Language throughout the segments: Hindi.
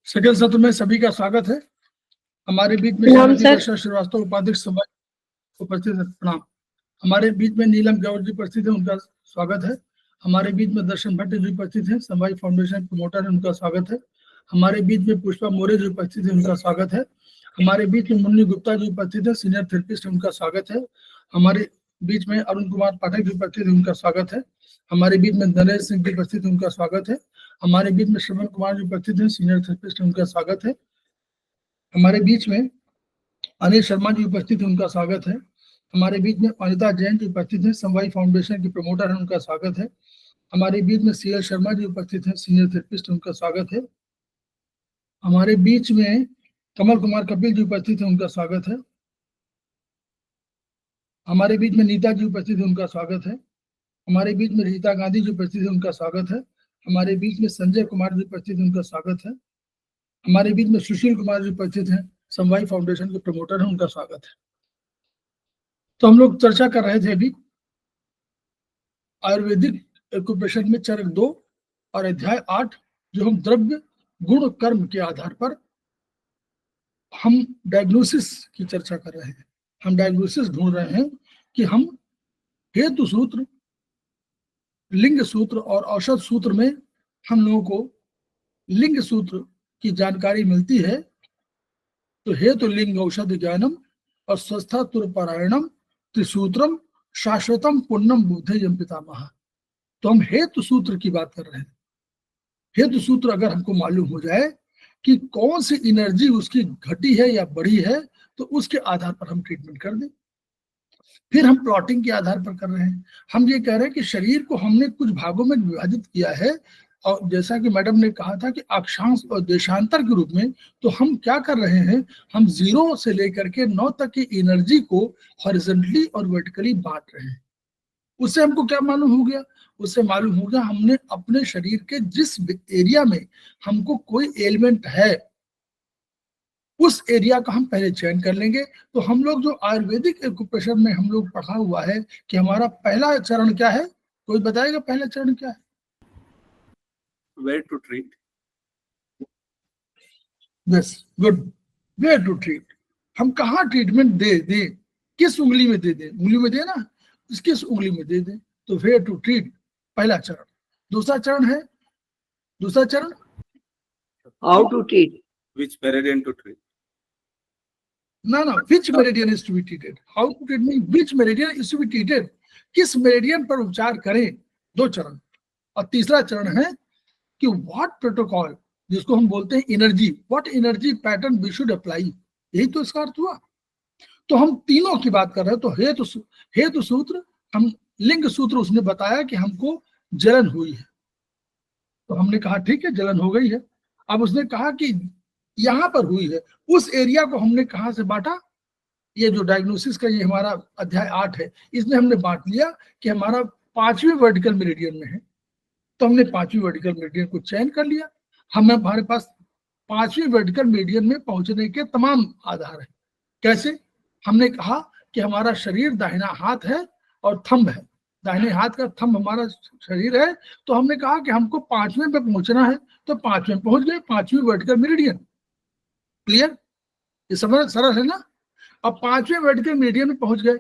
सेकंड सत्र में सभी का स्वागत है। हमारे बीच में दर्शन श्रीवास्तव उपाध्यक्ष सभा उपस्थित है, प्रणाम। हमारे बीच में नीलम गौर जी उपस्थित है, उनका स्वागत है। हमारे बीच में दर्शन भट्ट जी उपस्थित है, समवाय फाउंडेशन प्रमोटर है, उनका स्वागत है। हमारे बीच में पुष्पा मोरे जी उपस्थित है, उनका स्वागत है। हमारे बीच में मुन्नी गुप्ता जी उपस्थित है, सीनियर थेरेपिस्ट, उनका स्वागत है। हमारे बीच में अरुण कुमार पाठक जी उपस्थित है, उनका स्वागत है। हमारे बीच में नरेश सिंह जी उपस्थित है, उनका स्वागत है। हमारे बीच में श्रवण कुमार जी उपस्थित है, सीनियर थेरेपिस्ट, उनका स्वागत है। हमारे बीच में अनिल शर्मा जी उपस्थित है, उनका स्वागत है। हमारे बीच में अनिता जैन जी उपस्थित है, समवाय फाउंडेशन की प्रमोटर है, उनका स्वागत है। हमारे बीच में सीएल शर्मा जी उपस्थित है, सीनियर थेरेपिस्ट, उनका स्वागत है। हमारे बीच में कमल कुमार कपिल जी उपस्थित है, उनका स्वागत है। हमारे बीच में नीता जी उपस्थित है, उनका स्वागत है। हमारे बीच में रीता गांधी जी उपस्थित है, उनका स्वागत है। हमारे बीच में संजय कुमार जी उपस्थित है, उनका स्वागत है। हमारे बीच में सुशील कुमार जी उपस्थित हैं, समवाय फाउंडेशन के प्रमोटर हैं, उनका स्वागत है। तो हम लोग चर्चा कर रहे थे अभी आयुर्वेदिक एक्यूप्रेशर में चरण 2 और अध्याय 8, जो हम द्रव्य गुण कर्म के आधार पर हम डायग्नोसिस की चर्चा कर रहे हैं। हम डायग्नोसिस ढूंढ रहे हैं कि हम हेतु सूत्र, लिंग सूत्र और औषध सूत्र में हम लोगों को लिंग सूत्र की जानकारी मिलती है। तो हेतु लिंग औषध ज्ञानम और स्वस्था तुरपरायणम त्रिसूत्रम शाश्वतम पुण्यम बुद्धेयम पितामह। तो हम हेतु सूत्र की बात कर रहे हैं। हेतु सूत्र अगर हमको मालूम हो जाए कि कौन सी एनर्जी उसकी घटी है या बढ़ी है, तो उसके आधार पर हम ट्रीटमेंट कर दें। फिर हम प्लॉटिंग के आधार पर कर रहे हैं। हम ये कह रहे हैं कि शरीर को हमने कुछ भागों में विभाजित किया है, और जैसा कि मैडम ने कहा था कि अक्षांश और देशांतर के रूप में, तो हम क्या कर रहे हैं, हम 0 से लेकर के 9 तक की एनर्जी को हॉरिजॉन्टली और वर्टिकली बांट रहे हैं। उससे हमको क्या मालूम हो गया? उससे मालूम हो गया हमने अपने शरीर के जिस एरिया में हमको कोई एलिमेंट है, उस एरिया का हम पहले चयन कर लेंगे। तो हम लोग जो आयुर्वेदिक एक्यूप्रेशर में हम लोग पढ़ा हुआ है कि हमारा पहला चरण क्या है, कोई बताएगा पहला चरण क्या है? Where to treat? Yes, good. Where to treat? हम कहाँ ट्रीटमेंट दे, किस उंगली में दे दें? उंगली में दे ना, किस उंगली में दे दें? तो where to treat पहला चरण। दूसरा चरण how to treat, Which meridian to treat? ना which meridian is to be treated? How to treat mean which meridian is to be treated? किस मेरिडियन पर उपचार करें? 2 चरण। और तीसरा चरण है कि व्हाट प्रोटोकॉल, जिसको हम बोलते हैं energy, what energy pattern we should apply. यही तो इसका अर्थ हुआ। तो हम तीनों की बात कर रहे हैं। तो हेतु सूत्र, हम लिंग सूत्र, उसने बताया कि हमको जलन हुई है, तो हमने कहा ठीक है जलन हो गई है। अब उसने कहा कि यहां पर हुई है, उस एरिया को हमने कहां से बांटा? ये जो डायग्नोसिस का ये हमारा अध्याय 8 है, इसमें हमने बांट लिया कि हमारा 5वीं वर्टिकल मेरिडियन में है। तो हमने 5वीं वर्टिकल मेरिडियन को चयन कर लिया। हमारे पास 5वीं वर्टिकल मेरिडियन में पहुंचने के तमाम आधार है। कैसे? हमने कहा कि हमारा शरीर दाहिना हाथ है और थंब है, दाहिने हाथ का थंब हमारा शरीर है। तो हमने कहा कि हमको 5वें पे पहुंचना है, तो 5वें पहुंच गए, 5वीं वर्टिकल मेरिडियन। क्लियर? ये समझ सरल है ना? अब 5वें वर्टिकल मेरिडियन में पहुंच गए,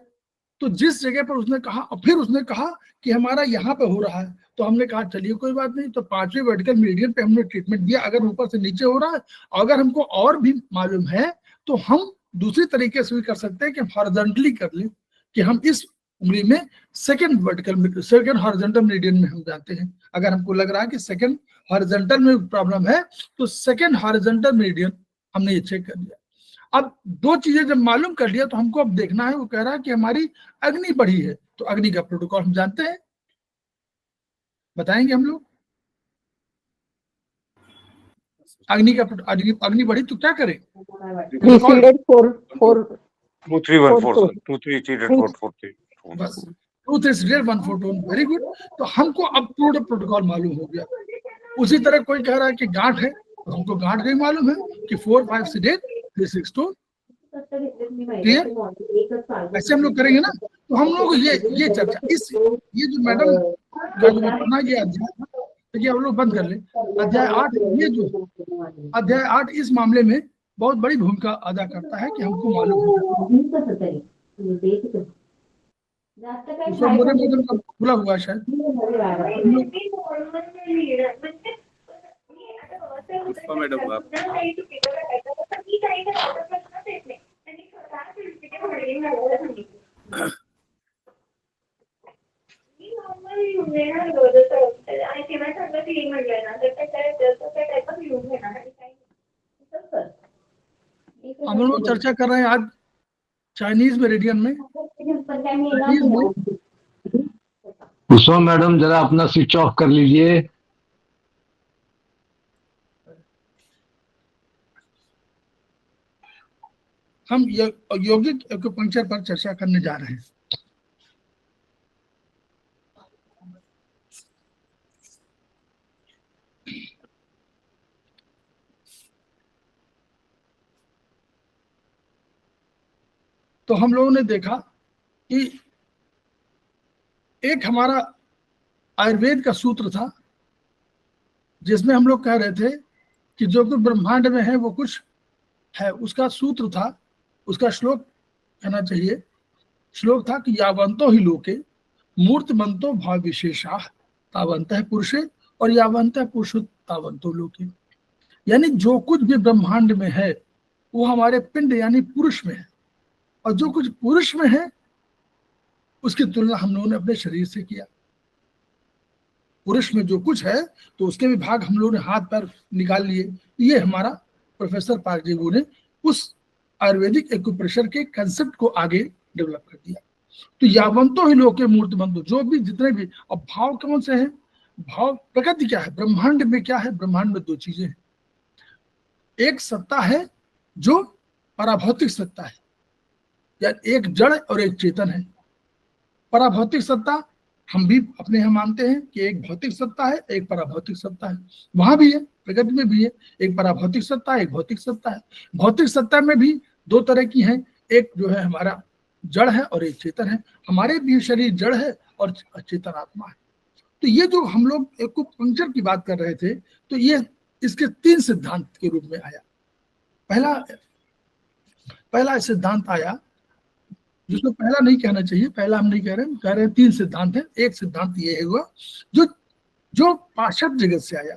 तो जिस जगह पर उसने कहा, और फिर उसने कहा कि हमारा यहाँ पे हो रहा है, तो हमने कहा चलिए कोई बात नहीं। तो 5वें वर्टिकल मेरिडियन पे हमने ट्रीटमेंट दिया। अगर ऊपर से नीचे हो रहा है, अगर हमको और भी मालूम है, तो हम दूसरी तरीके से भी कर सकते हैं कि हॉरिजॉन्टली कर लें, कि हम इस उंगली में सेकंड हॉरिजॉन्टल मेरिडियन में हम जाते हैं। अगर हमको लग रहा है कि सेकंड हॉरिजॉन्टल में प्रॉब्लम है, तो सेकंड हॉरिजॉन्टल मेरिडियन हमने ये चेक कर लिया। अब 2 चीजें जब मालूम कर लिया, तो हमको अब देखना है, वो कह रहा है कि हमारी अग्नि बढ़ी है। तो अग्नि का प्रोटोकॉल हम जानते हैं, बताएंगे हम लोग। अग्नि बढ़ी तो क्या करें? 2 3 बस 2 3 1 4 2। Very good. तो हमको अब पूरा प्रोटोकॉल मालूम हो गया। उसी तरह कोई कह रहा है कि गांठ है, तो हमको गांठ भी मालूम है कि 4 5 से 3 6 2। क्लियर? ऐसे हम लोग करेंगे ना। तो हम लोग ये चर्चा, ये जो मैडम का जो पढ़ना ये अध्याय, देखिए हम लोग बंद कर ले। अध्याय 8, ये जो अध्याय 8 इस मामले में बहुत बड़ी भूमिका अदा करता है कि हमको मालूम है। उसमें मोरे मैडम का खुला हुआ है शायद। मैडम आप हम लोग चर्चा कर रहे हैं आज चाइनीज मेरिडियन में। चाइनीज में कुसुम मैडम जरा अपना स्विच ऑफ कर लीजिए। हम यौगिक एक्यूपंक्चर पर चर्चा करने जा रहे हैं। तो हम लोगों ने देखा कि एक हमारा आयुर्वेद का सूत्र था जिसमें हम लोग कह रहे थे कि जो कुछ ब्रह्मांड में है वो कुछ है, उसका सूत्र था, उसका श्लोक कहना चाहिए, श्लोक था कि यावंतो ही लोके मूर्तमंतो भाव विशेषा तावंतः पुरुषे और यावंतः पुरुषो तावंतो लोके। यानी जो कुछ भी ब्रह्मांड में है वो हमारे पिंड यानी पुरुष में है, और जो कुछ पुरुष में है उसकी तुलना हम लोगों ने अपने शरीर से किया। पुरुष में जो कुछ है तो उसके भी भाग हम लोगों ने हाथ पैर निकाल लिए। ये हमारा प्रोफेसर पारजीवू ने उस आयुर्वेदिक एक्यूप्रेशर के कंसेप्ट को आगे डेवलप कर दिया। तो यावंतो ही लोके मूर्तमंतो, जो भी जितने भी, अब भाव कौन से हैं? भाव प्रकृति क्या है, ब्रह्मांड में क्या है? ब्रह्मांड में दो चीजें हैं, एक सत्ता है जो पराभौतिक सत्ता है, या एक जड़ और एक चेतन है। पराभौतिक सत्ता हम भी अपने यहाँ मानते हैं कि एक भौतिक सत्ता है, एक पराभौतिक सत्ता है, वहां भी है, प्रकृति में भी है, एक पराभौतिक सत्ता है, एक भौतिक सत्ता है। भौतिक सत्ता में भी दो तरह की है, एक जो है हमारा जड़ है और एक चेतन है। हमारे भी शरीर जड़ है और चेतन आत्मा है। तो ये जो हम लोग एक्यूपंक्चर की बात कर रहे थे, तो ये इसके 3 सिद्धांत के रूप में आया। पहला सिद्धांत आया, जिसको पहला नहीं कहना चाहिए, पहला हम नहीं कह रहे हैं 3 सिद्धांत है। एक सिद्धांत ये हुआ जो पाश्चात्य जगत से आया,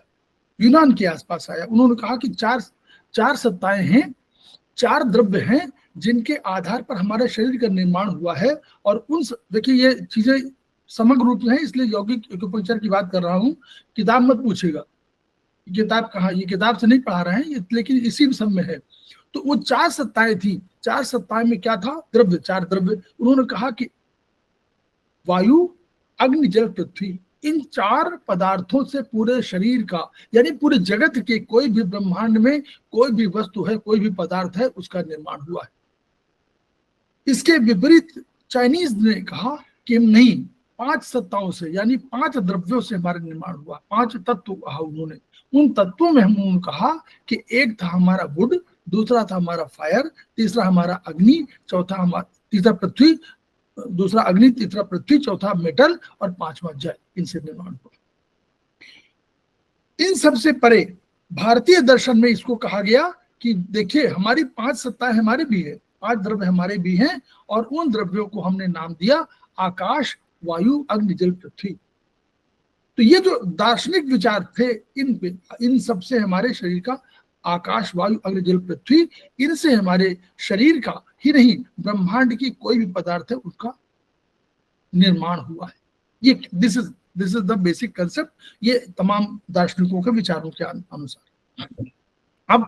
यूनान के आसपास आया। उन्होंने कहा कि चार सत्ताएं हैं, 4 द्रव्य हैं जिनके आधार पर हमारे शरीर का निर्माण हुआ है। और उन देखिए ये चीजें समग्र रूप में है, इसलिए यौगिक एक्यूपंक्चर की बात कर रहा हूँ। किताब मत पूछेगा, किताब कहाँ, ये किताब से नहीं पढ़ा रहे हैं, लेकिन इसी सब में है। तो वो 4 सत्ताएं थी। 4 सत्ताएं में क्या था? द्रव्य, 4 द्रव्य। उन्होंने कहा कि वायु, अग्नि, जल, पृथ्वी, इन 4 पदार्थों से पूरे शरीर का यानी पूरे जगत के कोई भी ब्रह्मांड में कोई भी वस्तु है, कोई भी पदार्थ है, उसका निर्माण हुआ है। इसके विपरीत चाइनीज ने कहा कि नहीं, 5 सत्ताओं से यानी 5 द्रव्यों से हमारा निर्माण हुआ। 5 तत्व कहा उन्होंने। उन तत्वों में हमने कहा कि एक था हमारा वुड, दूसरा था हमारा फायर, तीसरा हमारा अग्नि, तीसरा पृथ्वी, दूसरा अग्नि, तीसरा पृथ्वी, चौथा मेटल और 5वां जल। इनसे निर्माण हुआ। इन सबसे परे भारतीय दर्शन में इसको कहा गया कि देखिए हमारी 5 सत्ताएं हमारे भी है, 5 द्रव्य हमारे भी हैं, और उन द्रव्यों को हमने नाम दिया आकाश, वायु, अग्नि, जल, पृथ्वी। तो ये जो दार्शनिक विचार थे, इन सबसे हमारे शरीर का आकाश, वायु, अग्नि, जल, पृथ्वी, इनसे हमारे शरीर का ही नहीं ब्रह्मांड की कोई भी पदार्थ है उसका निर्माण हुआ है। ये this is the basic concept, ये तमाम दार्शनिकों के विचारों के अनुसार।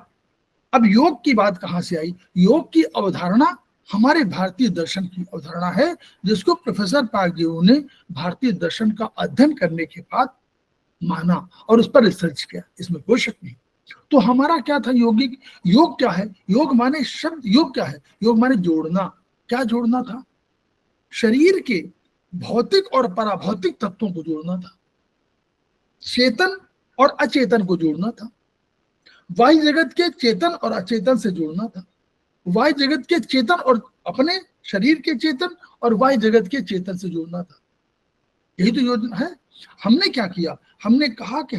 अब योग की बात कहां से आई? योग की अवधारणा हमारे भारतीय दर्शन की अवधारणा है, जिसको प्रोफेसर पारजीवू ने भारतीय दर्शन का अध्ययन करने के बाद माना और उस पर रिसर्च किया, इसमें कोई शक नहीं। तो हमारा क्या था? यौगिक योग क्या है? योग माने शब्द, योग क्या है? योग माने जोड़ना। क्या जोड़ना था? शरीर के भौतिक और पराभौतिक तत्वों को जोड़ना था, चेतन और अचेतन को जोड़ना था, वाह्य जगत के चेतन और अचेतन से जोड़ना था, वाह्य जगत के चेतन और अपने शरीर के चेतन और वाह्य जगत के चेतन से जोड़ना था। यही तो योजना है। हमने क्या किया, हमने कहा कि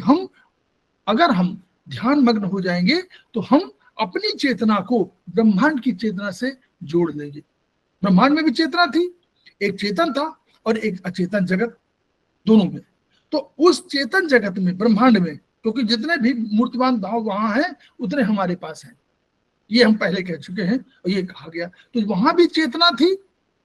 अगर हम ध्यान मग्न हो जाएंगे तो हम अपनी चेतना को ब्रह्मांड की चेतना से जोड़ देंगे। ब्रह्मांड में भी चेतना थी, एक चेतन था और एक अचेतन जगत, दोनों में। तो उस चेतन जगत में, ब्रह्मांड में, क्योंकि जितने भी मूर्तिमान भाव वहां हैं उतने हमारे पास हैं, ये हम पहले कह चुके हैं और ये कहा गया। तो वहां भी चेतना थी,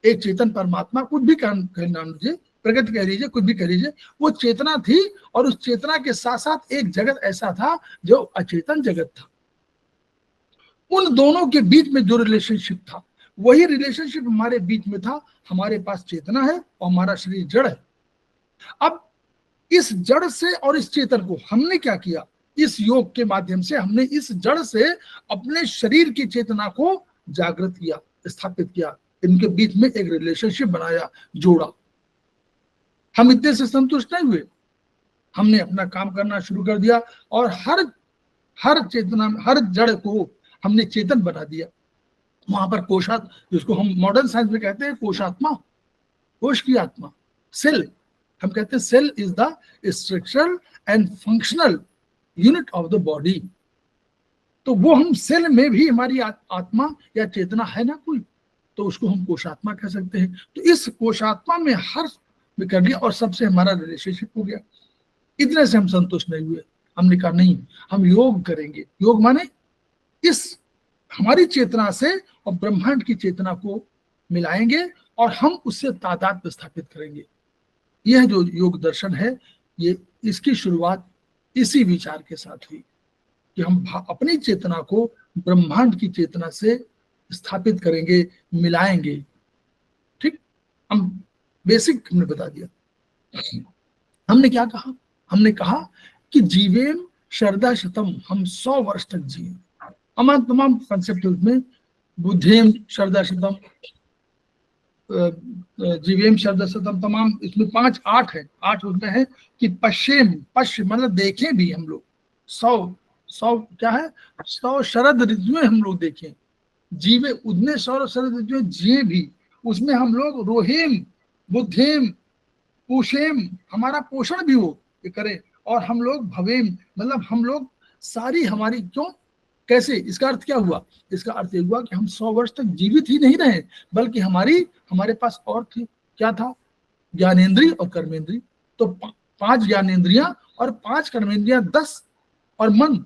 एक चेतन परमात्मा, कुछ भी नाम लीजिए, प्रगति कह लीजिए, कुछ भी कह लीजिए, वो चेतना थी। और उस चेतना के साथ साथ एक जगत ऐसा था जो अचेतन जगत था। उन दोनों के बीच में जो रिलेशनशिप था, वही रिलेशनशिप हमारे बीच में था। हमारे पास चेतना है और हमारा शरीर जड़ है। अब इस जड़ से और इस चेतन को हमने क्या किया, इस योग के माध्यम से हमने इस जड़ से अपने शरीर की चेतना को जागृत किया, स्थापित किया, इनके बीच में एक रिलेशनशिप बनाया, जोड़ा। हम इतने से संतुष्ट नहीं हुए, हमने अपना काम करना शुरू कर दिया और हर चेतना, हर जड़ को हमने चेतन बना दिया। वहां पर कोशात, जिसको हम मॉडर्न साइंस में कहते हैं कोशात्मा, कोश की आत्मा, सेल, हम कहते हैं cell is the structural and functional unit of the body. तो वो हम सेल में भी हमारी आत्मा या चेतना है ना कोई, तो उसको हम कोशात्मा कह सकते हैं। तो इस कोशात्मा में हर में कर लिया और सबसे हमारा रिलेशनशिप हो गया। इतने से हम संतुष्ट नहीं हुए, हमने कहा नहीं, हम योग करेंगे। योग माने इस हमारी चेतना से और ब्रह्मांड की चेतना को मिलाएंगे और हम उससे तादात्म्य स्थापित करेंगे। यह जो योग दर्शन है, ये इसकी शुरुआत इसी विचार के साथ हुई कि हम अपनी चेतना को ब्रह्मांड की चेतना से स्थापित करेंगे, मिलाएंगे। ठीक, हम बेसिक हमने बता दिया। हमने क्या कहा, हमने कहा कि जीवेम शरदा शतम, हम 100 वर्ष तक जिए। हमारे तमाम कंसेप्ट में बुद्धेम शरदा शतम, जीवेम शरदा शतम, तमाम इसमें 5 8 है, 8 उसमें है कि पश्चिम, पश्चिम मतलब देखें भी हम लोग, 100 क्या है, 100 शरद ऋतुएं हम लोग देखें, जीवे उतने 100 शरद ऋतुएं जिए भी, उसमें हम लोग रोहेम बुद्धेम पोषेम, हमारा पोषण भी हो करें, और हम लोग भवेम मतलब हम लोग सारी हमारी, क्यों कैसे, इसका अर्थ क्या हुआ, इसका अर्थ ये हुआ कि हम 100 वर्ष तक जीवित ही नहीं रहे, बल्कि हमारे पास और थी, क्या था, ज्ञानेंद्रिय और कर्मेंद्रिय। तो 5 ज्ञानेंद्रियां और 5 कर्मेंद्रियां, 10 और मन,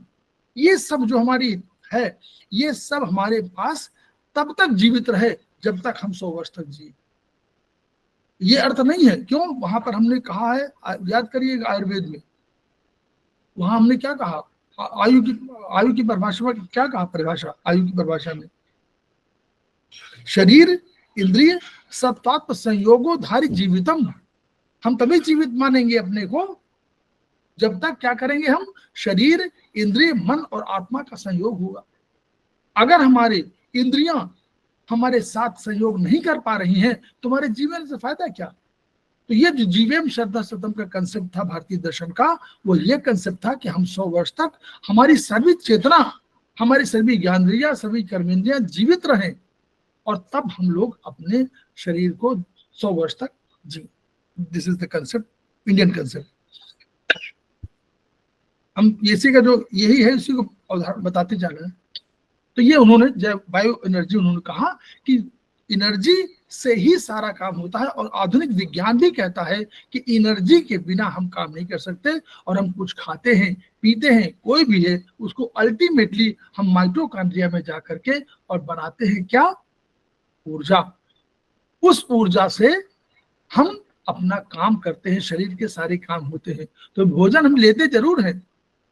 ये सब जो हमारी है, ये सब हमारे पास तब तक जीवित रहे जब तक हम 100 वर्ष तक जिए। ये अर्थ नहीं है, क्यों, वहां पर हमने कहा है, याद करिएगा आयुर्वेद में, वहां हमने क्या कहा, आयु की परिभाषा में क्या कहा, परिभाषा आयु की परिभाषा में, शरीर इंद्रिय सत्तात्म संयोगो धारित जीवितम। हम तभी जीवित मानेंगे अपने को जब तक क्या करेंगे, हम शरीर इंद्रिय मन और आत्मा का संयोग होगा। अगर हमारे इंद्रियां हमारे साथ सहयोग नहीं कर पा रही हैं तो हमारे जीवन से फायदा क्या। तो ये जो जीवेम शरदा शतम का कंसेप्ट था भारतीय दर्शन का, वो ये कंसेप्ट था कि हम 100 वर्ष तक हमारी सभी चेतना, हमारी सभी ज्ञानेंद्रियां, सभी कर्मेंद्रियां जीवित रहें, और तब हम लोग अपने शरीर को 100 वर्ष तक जी। This is the concept, Indian concept. हम इसी का जो यही है, इसी को उदाहरण बताते जा रहे हैं। तो ये उन्होंने जब बायो एनर्जी, उन्होंने कहा कि एनर्जी से ही सारा काम होता है, और आधुनिक विज्ञान भी कहता है कि एनर्जी के बिना हम काम नहीं कर सकते। और हम कुछ खाते हैं, पीते हैं, कोई भी है, उसको अल्टीमेटली हम माइटोकॉन्ड्रिया में जा करके और बनाते हैं क्या, ऊर्जा। उस ऊर्जा से हम अपना काम करते हैं, शरीर के सारे काम होते हैं। तो भोजन हम लेते जरूर हैं,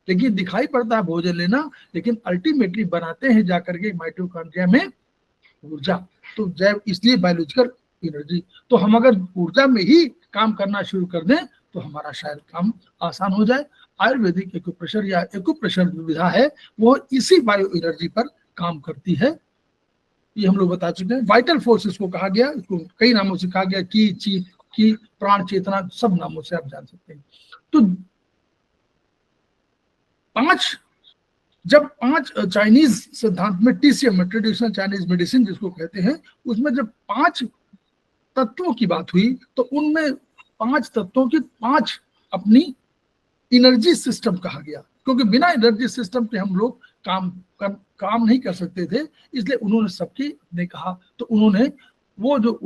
लेकिन दिखाई पड़ता है भोजन लेना, लेकिन अल्टीमेटली बनाते हैं जाकर के माइटोकॉन्ड्रिया में ऊर्जा। तो जैव, इसलिए बायोलॉजिकल एनर्जी। तो हम अगर ऊर्जा में ही काम करना शुरू कर दें तो हमारा शायद काम आसान हो जाए। आयुर्वेदिक एक्यूप्रेशर या एक्यूप्रेशर विधा है, वो इसी बायो एनर्जी पर काम करती है। ये हम लोग बता चुके हैं। वाइटल फोर्स इसको कहा गया, इसको कई नामों से कहा गया, की, चीत, की, प्राण, चेतना, सब नामों से आप जान सकते हैं। तो 5 चाइनीज सिद्धांत में, TCM में, ट्रेडिशनल चाइनीज मेडिसिन जिसको कहते हैं, उसमें जब 5 तत्वों की बात हुई तो उनमें 5 तत्वों की 5 अपनी एनर्जी सिस्टम कहा गया, क्योंकि बिना एनर्जी सिस्टम के हम लोग काम नहीं कर सकते थे, इसलिए उन्होंने सबकी ने कहा। तो उन्होंने वो जो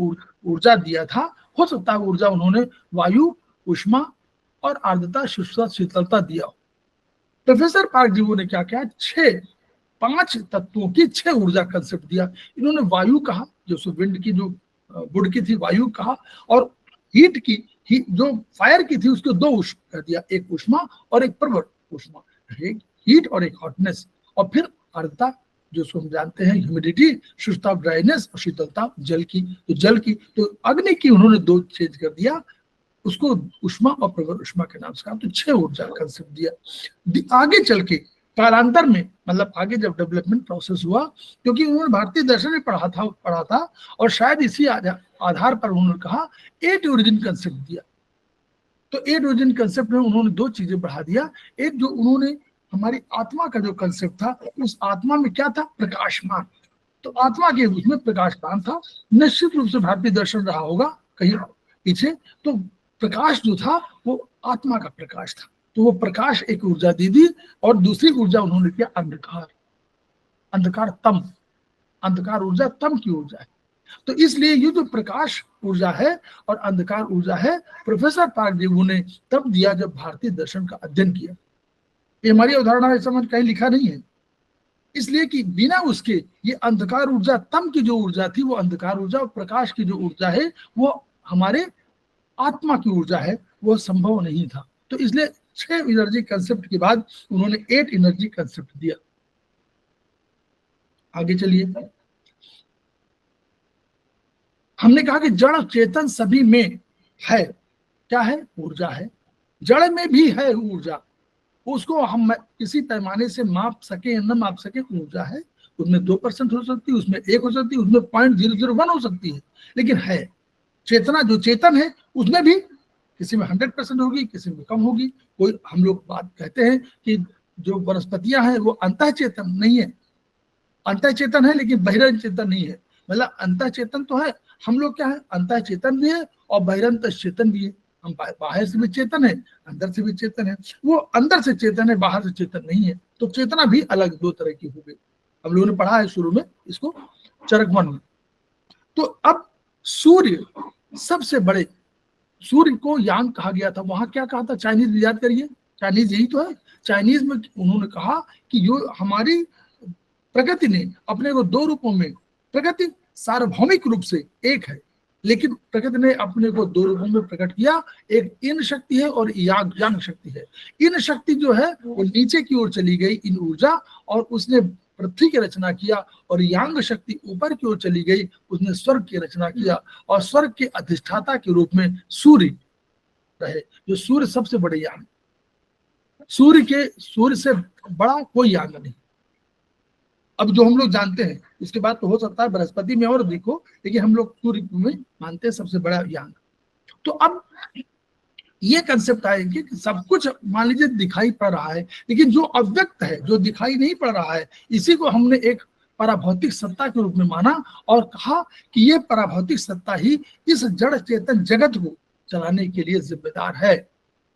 ऊर्जा दिया था, हो सकता है ऊर्जा उन्होंने वायु, उष्मा और आर्द्रता, शुष्कता, शीतलता दिया। प्रोफेसर पार्कजीवो ने क्या किया, 5 तत्वों की 6 ऊर्जा कंसेप्ट दिया। इन्होंने वायु कहा, जो विंड की जो वुड की थी वायु कहा, और हीट की जो फायर की थी उसको 2 कर दिया, एक उष्मा और एक प्रवर उष्मा, एक हीट और एक हॉटनेस। और फिर आर्द्रता जो हम जानते हैं, ह्यूमिडिटी, शुष्कता ड्राइनेस, और शीतलता जल की। तो अग्नि की उन्होंने 2 चेंज कर दिया, उसको उष्मा और प्रवर उष्मा के नाम से कहा। तो 6 ऊर्जा कंसेप्ट दिया। आगे चल के कालांतर में, मतलब आगे जब डेवलपमेंट प्रोसेस हुआ, क्योंकि उन्होंने भारतीय दर्शन में पढ़ा था और शायद इसी आधार पर उन्होंने कहा 8 ओरिजिन कंसेप्ट दिया। तो 8 ओरिजिन कंसेप्ट में उन्होंने 2 चीजें बढ़ा दिया। एक जो उन्होंने हमारी आत्मा का जो कंसेप्ट था, उस आत्मा में क्या था, प्रकाशमान। तो आत्मा के उसमें प्रकाशमान था। निश्चित रूप से भारतीय दर्शन रहा होगा कहीं पीछे, तो प्रकाश जो था वो आत्मा का प्रकाश था। तो वो प्रकाश एक ऊर्जा दी, और दूसरी ऊर्जा उन्होंने किया अंधकार तम। अंधकार ऊर्जा तम की ऊर्जा है। तो इसलिए ये जो प्रकाश ऊर्जा है और अंधकार ऊर्जा है, प्रोफेसर पार्कजीवो ने तब दिया जब भारतीय दर्शन का अध्ययन किया। ये हमारी अवधारणा है, समझ कहीं लिखा नहीं है, इसलिए कि बिना उसके ये अंधकार ऊर्जा तम की जो ऊर्जा थी वो अंधकार ऊर्जा, और प्रकाश की जो ऊर्जा है वो हमारे आत्मा की ऊर्जा है, वो संभव नहीं था। तो इसलिए 6 एनर्जी कंसेप्ट के बाद उन्होंने 8 एनर्जी कंसेप्ट दिया। आगे चलिए, हमने कहा कि जड़ चेतन सभी में है, क्या है, ऊर्जा है। जड़ में भी है ऊर्जा, उसको हम किसी पैमाने से माप सके या न माप सके, ऊर्जा है। उसमें 2% हो सकती है, उसमें 1 हो सकती है, उसमें 0.001 हो सकती है, लेकिन है। चेतना जो चेतन है उसमें भी किसी में 100% होगी, किसी में कम होगी। कोई हम लोग बात कहते हैं कि जो वनस्पतियां हैं वो अंतः चेतन नहीं है, अंतः चेतन है लेकिन बहिरंग चेतन नहीं है। मतलब अंतः चेतन तो है, हम लोग क्या है, अंतः चेतन भी है और बहिरंत चेतन भी है। हम बाहर से भी चेतन है, अंदर से भी चेतन है। वो अंदर से चेतन है, बाहर से चेतन नहीं है। तो चेतना भी अलग 2 तरह की हो गई। हम लोगों ने पढ़ा है शुरू में इसको चरक मन में। तो अब सूर्य सबसे बड़े, सूर्य को यांग कहा गया था। वहां क्या कहा था, चाइनीज में याद करिए, चाइनीज यही तो है। चाइनीज में उन्होंने कहा कि जो हमारी प्रकृति ने अपने को 2 रूपों में, प्रकृति सार्वभौमिक रूप से एक है, लेकिन प्रकृति ने अपने को 2 रूपों में प्रकट किया। एक इन शक्ति है और यांग शक्ति है। इन शक्ति जो है वो नीचे की ओर चली गई, इन ऊर्जा, और उसने पृथ्वी की रचना किया। और यांग शक्ति ऊपर की ओर चली गई, उसने स्वर्ग की रचना किया, और स्वर्ग के अधिष्ठाता के रूप में सूर्य रहे। जो सूर्य सबसे बड़े यांग, सूर्य से बड़ा कोई यांग नहीं। अब जो हम लोग जानते हैं, इसके बाद तो हो सकता है बृहस्पति में और देखो, लेकिन हम लोग सूर्य में मानते हैं सबसे बड़ा यांग। तो अब ये कंसेप्ट आएंगे कि सब कुछ मान लीजिए दिखाई पड़ रहा है, लेकिन जो अव्यक्त है, जो दिखाई नहीं पड़ रहा है, इसी को हमने एक पराभौतिक सत्ता के रूप में माना और कहा कि ये पराभौतिक सत्ता ही इस जड़ चेतन जगत को चलाने के लिए जिम्मेदार है।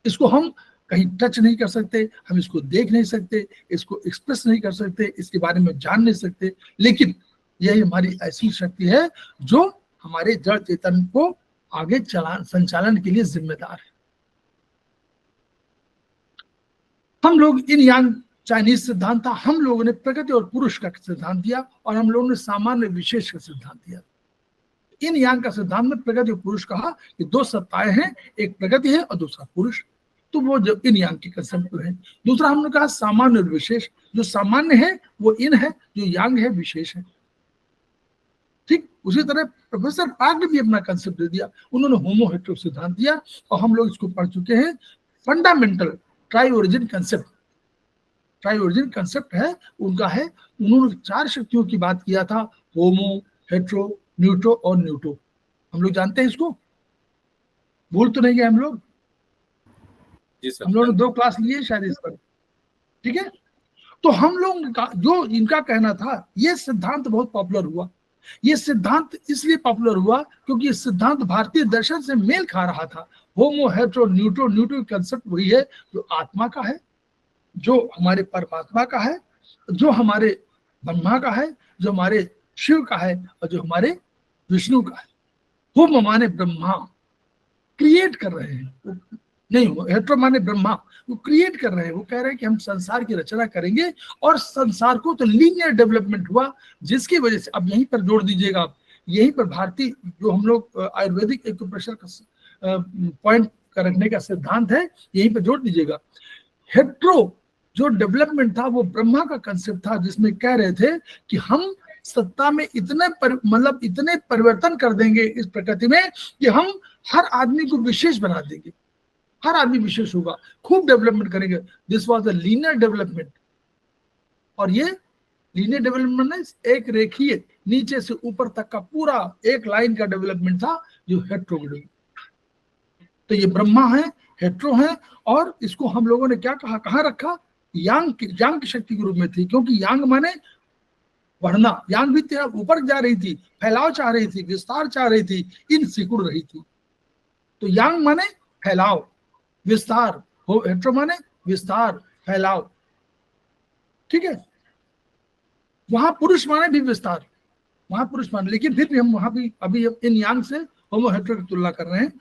इसको हम कहीं टच नहीं कर सकते, हम इसको देख नहीं सकते, इसको एक्सप्रेस नहीं कर सकते, इसके बारे में जान नहीं सकते, लेकिन यही हमारी ऐसी शक्ति है जो हमारे जड़ चेतन को आगे संचालन के लिए जिम्मेदार है। हम लोग इन यांग चाइनीज सिद्धांत था, हम लोगों ने प्रकृति और पुरुष का सिद्धांत दिया, और हम लोगों ने सामान्य विशेष का सिद्धांत दिया। इन यांग का सिद्धांत में प्रकृति और पुरुष कहा कि 2 सत्ताएं हैं, एक प्रकृति है और दूसरा पुरुष। तो वो जो इन यांग के कंसेप्ट है। दूसरा हमने कहा सामान्य और विशेष, जो सामान्य है वो इन है, जो यांग है विशेष है। ठीक उसी तरह प्रोफेसर पार्क ने भी अपना कंसेप्ट दे दिया। उन्होंने होमो हेटेरो सिद्धांत दिया, और हम लोग इसको पढ़ चुके हैं। Fundamental try origin concept, try origin concept है उनका है। उन्होंने 4 शक्तियों की बात किया था, होमो, हेटेरो, न्यूट्रो और न्यूट्रो। हम लोग जानते हैं इसको, भूल तो नहीं गए हम लोग? हम लोगों ने 2 क्लास लिए शायद इस पर, ठीक है। तो हम लोग का जो इनका कहना था, ये सिद्धांत बहुत पॉपुलर हुआ, ये सिद्धांत इसलिए पॉपुलर हुआ क्योंकि ये सिद्धांत भारतीय दर्शन से मेल खा रहा था। होमो हेट्रो न्यूट्रो, न्यूट्रो कंसेप्ट वही है जो आत्मा का है, जो हमारे परमात्मा का है, जो हमारे ब्रह्मा का है, जो हमारे शिव का है और जो हमारे विष्णु का है। होम माने ब्रह्मा, क्रिएट कर रहे हैं, नहीं हेट्रो माने ब्रह्मा, वो क्रिएट कर रहे हैं। वो कह रहे हैं कि हम संसार की रचना करेंगे और संसार को तो लीनियर डेवलपमेंट हुआ, जिसकी वजह से अब यहीं पर जोड़ दीजिएगा आप, यहीं पर भारतीय जो हम लोग आयुर्वेदिक एक्यूप्रेशर का पॉइंट रखने का सिद्धांत है, यहीं पर जोड़ दीजिएगा। हेट्रो जो डेवलपमेंट था वो ब्रह्मा का कंसेप्ट था, जिसमें कह रहे थे कि हम सत्ता में इतने इतने परिवर्तन कर देंगे इस प्रकृति में कि हम हर आदमी को विशेष बना देंगे, हर आदमी विशेष होगा, खूब डेवलपमेंट करेंगे। This was the linear development. और ये लीनियर डेवलपमेंट है एक रेखीय नीचे से ऊपर तक का पूरा एक लाइन का डेवलपमेंट था जो हेट्रो। तो ये ब्रह्मा है, हेट्रो है, और इसको हम लोगों ने क्या कहा, कहाँ रखा, यांग की शक्ति के रूप में थी, क्योंकि यांग माने बढ़ना, यांग भी ऊपर जा रही थी, फैलाव चाह रही थी, विस्तार चाह रही थी, इन सिकुड़ रही थी। तो यांग माने फैलाव, विस्तार, हेट्रो माने विस्तार, फैलाव, ठीक है। वहां पुरुष माने भी विस्तार, वहां पुरुष माने, लेकिन फिर भी हम वहां भी अभी इन यांग से होमो हेट्रो की तुलना कर रहे हैं।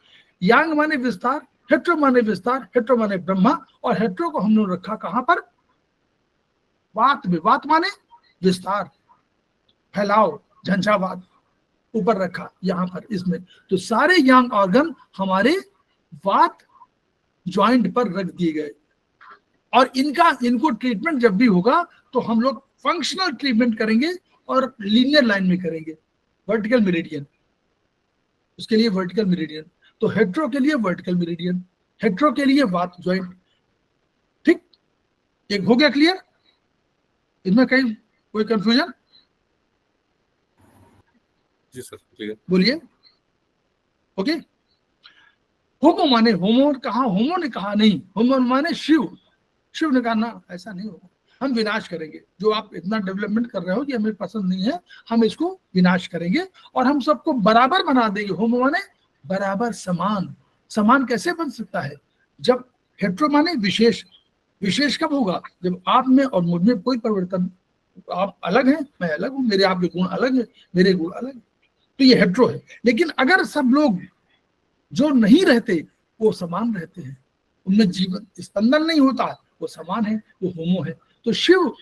यांग माने विस्तार, हेट्रो माने विस्तार, हेट्रो माने ब्रह्मा, और हेट्रो को हमने रखा कहां पर, वात में। वात माने विस्तार, फैलाव, झंझावात, ऊपर रखा यहां पर इसमें। तो सारे यांग ऑर्गन हमारे वात जॉइंट पर रख दिए गए, और इनको ट्रीटमेंट जब भी होगा तो हम लोग फंक्शनल ट्रीटमेंट करेंगे और लीनियर लाइन में करेंगे, वर्टिकल मेरिडियन, उसके लिए वर्टिकल मेरिडियन। तो हेट्रो के लिए वर्टिकल मेरिडियन, हेट्रो के लिए वात जॉइंट, ठीक। एक हो गया क्लियर, इनमें कहीं कोई कंफ्यूजन? जी सर क्लियर। बोलिए। ओके। होमो माने, होमो कहा, होमो ने कहा नहीं, होमो माने शिव, शिव ने कहा ना ऐसा नहीं होगा, हम विनाश करेंगे, जो आप इतना डेवलपमेंट कर रहे हो ये हमें पसंद नहीं है, हम इसको विनाश करेंगे और हम सबको बराबर बना देंगे। होमो माने बराबर, समान। समान कैसे बन सकता है, जब हेट्रो माने विशेष, विशेष कब होगा, जब आप में और मुझ में कोई परिवर्तन, आप अलग हैं, मैं अलग हूं, मेरे आपके गुण अलग है, मेरे गुण अलग है, तो ये हेट्रो है। लेकिन अगर सब लोग जो नहीं रहते वो समान रहते हैं, उनमें जीवन स्पंदन नहीं होता, वो समान है, वो होमो है। तो शिव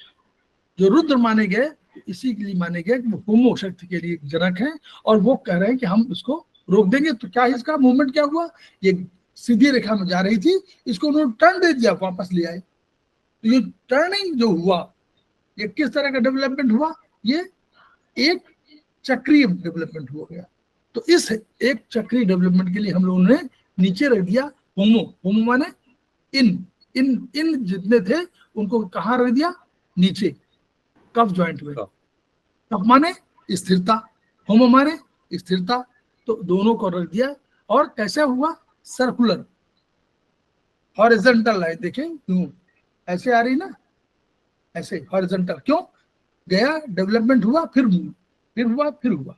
जो रुद्र माने गए इसी के लिए माने गए कि वो होमो शक्ति के लिए जनक है, और वो कह रहे हैं कि हम उसको रोक देंगे। तो क्या इसका मूवमेंट क्या हुआ, ये सीधी रेखा में जा रही थी, इसको उन्होंने टर्न दे दिया, वापस ले आए। तो ये टर्निंग जो हुआ, ये किस तरह का डेवलपमेंट हुआ, ये एक चक्रीय डेवलपमेंट हो गया। तो इस एक चक्रीय डेवलपमेंट के लिए हम लोगों ने नीचे रख दिया होमो। होमो माने इन इन इन जितने थे उनको कहाँ रख दिया, नीचे कफ जॉइंट में। कफ माने स्थिरता, होमो माने स्थिरता, तो दोनों को रख दिया। और कैसे हुआ, सर्कुलर, हॉरिजॉन्टल लाइन, देखें क्यों ऐसे आ रही ना, ऐसे हॉरिजॉन्टल, क्यों गया, डेवलपमेंट हुआ, फिर हुआ, फिर हुआ।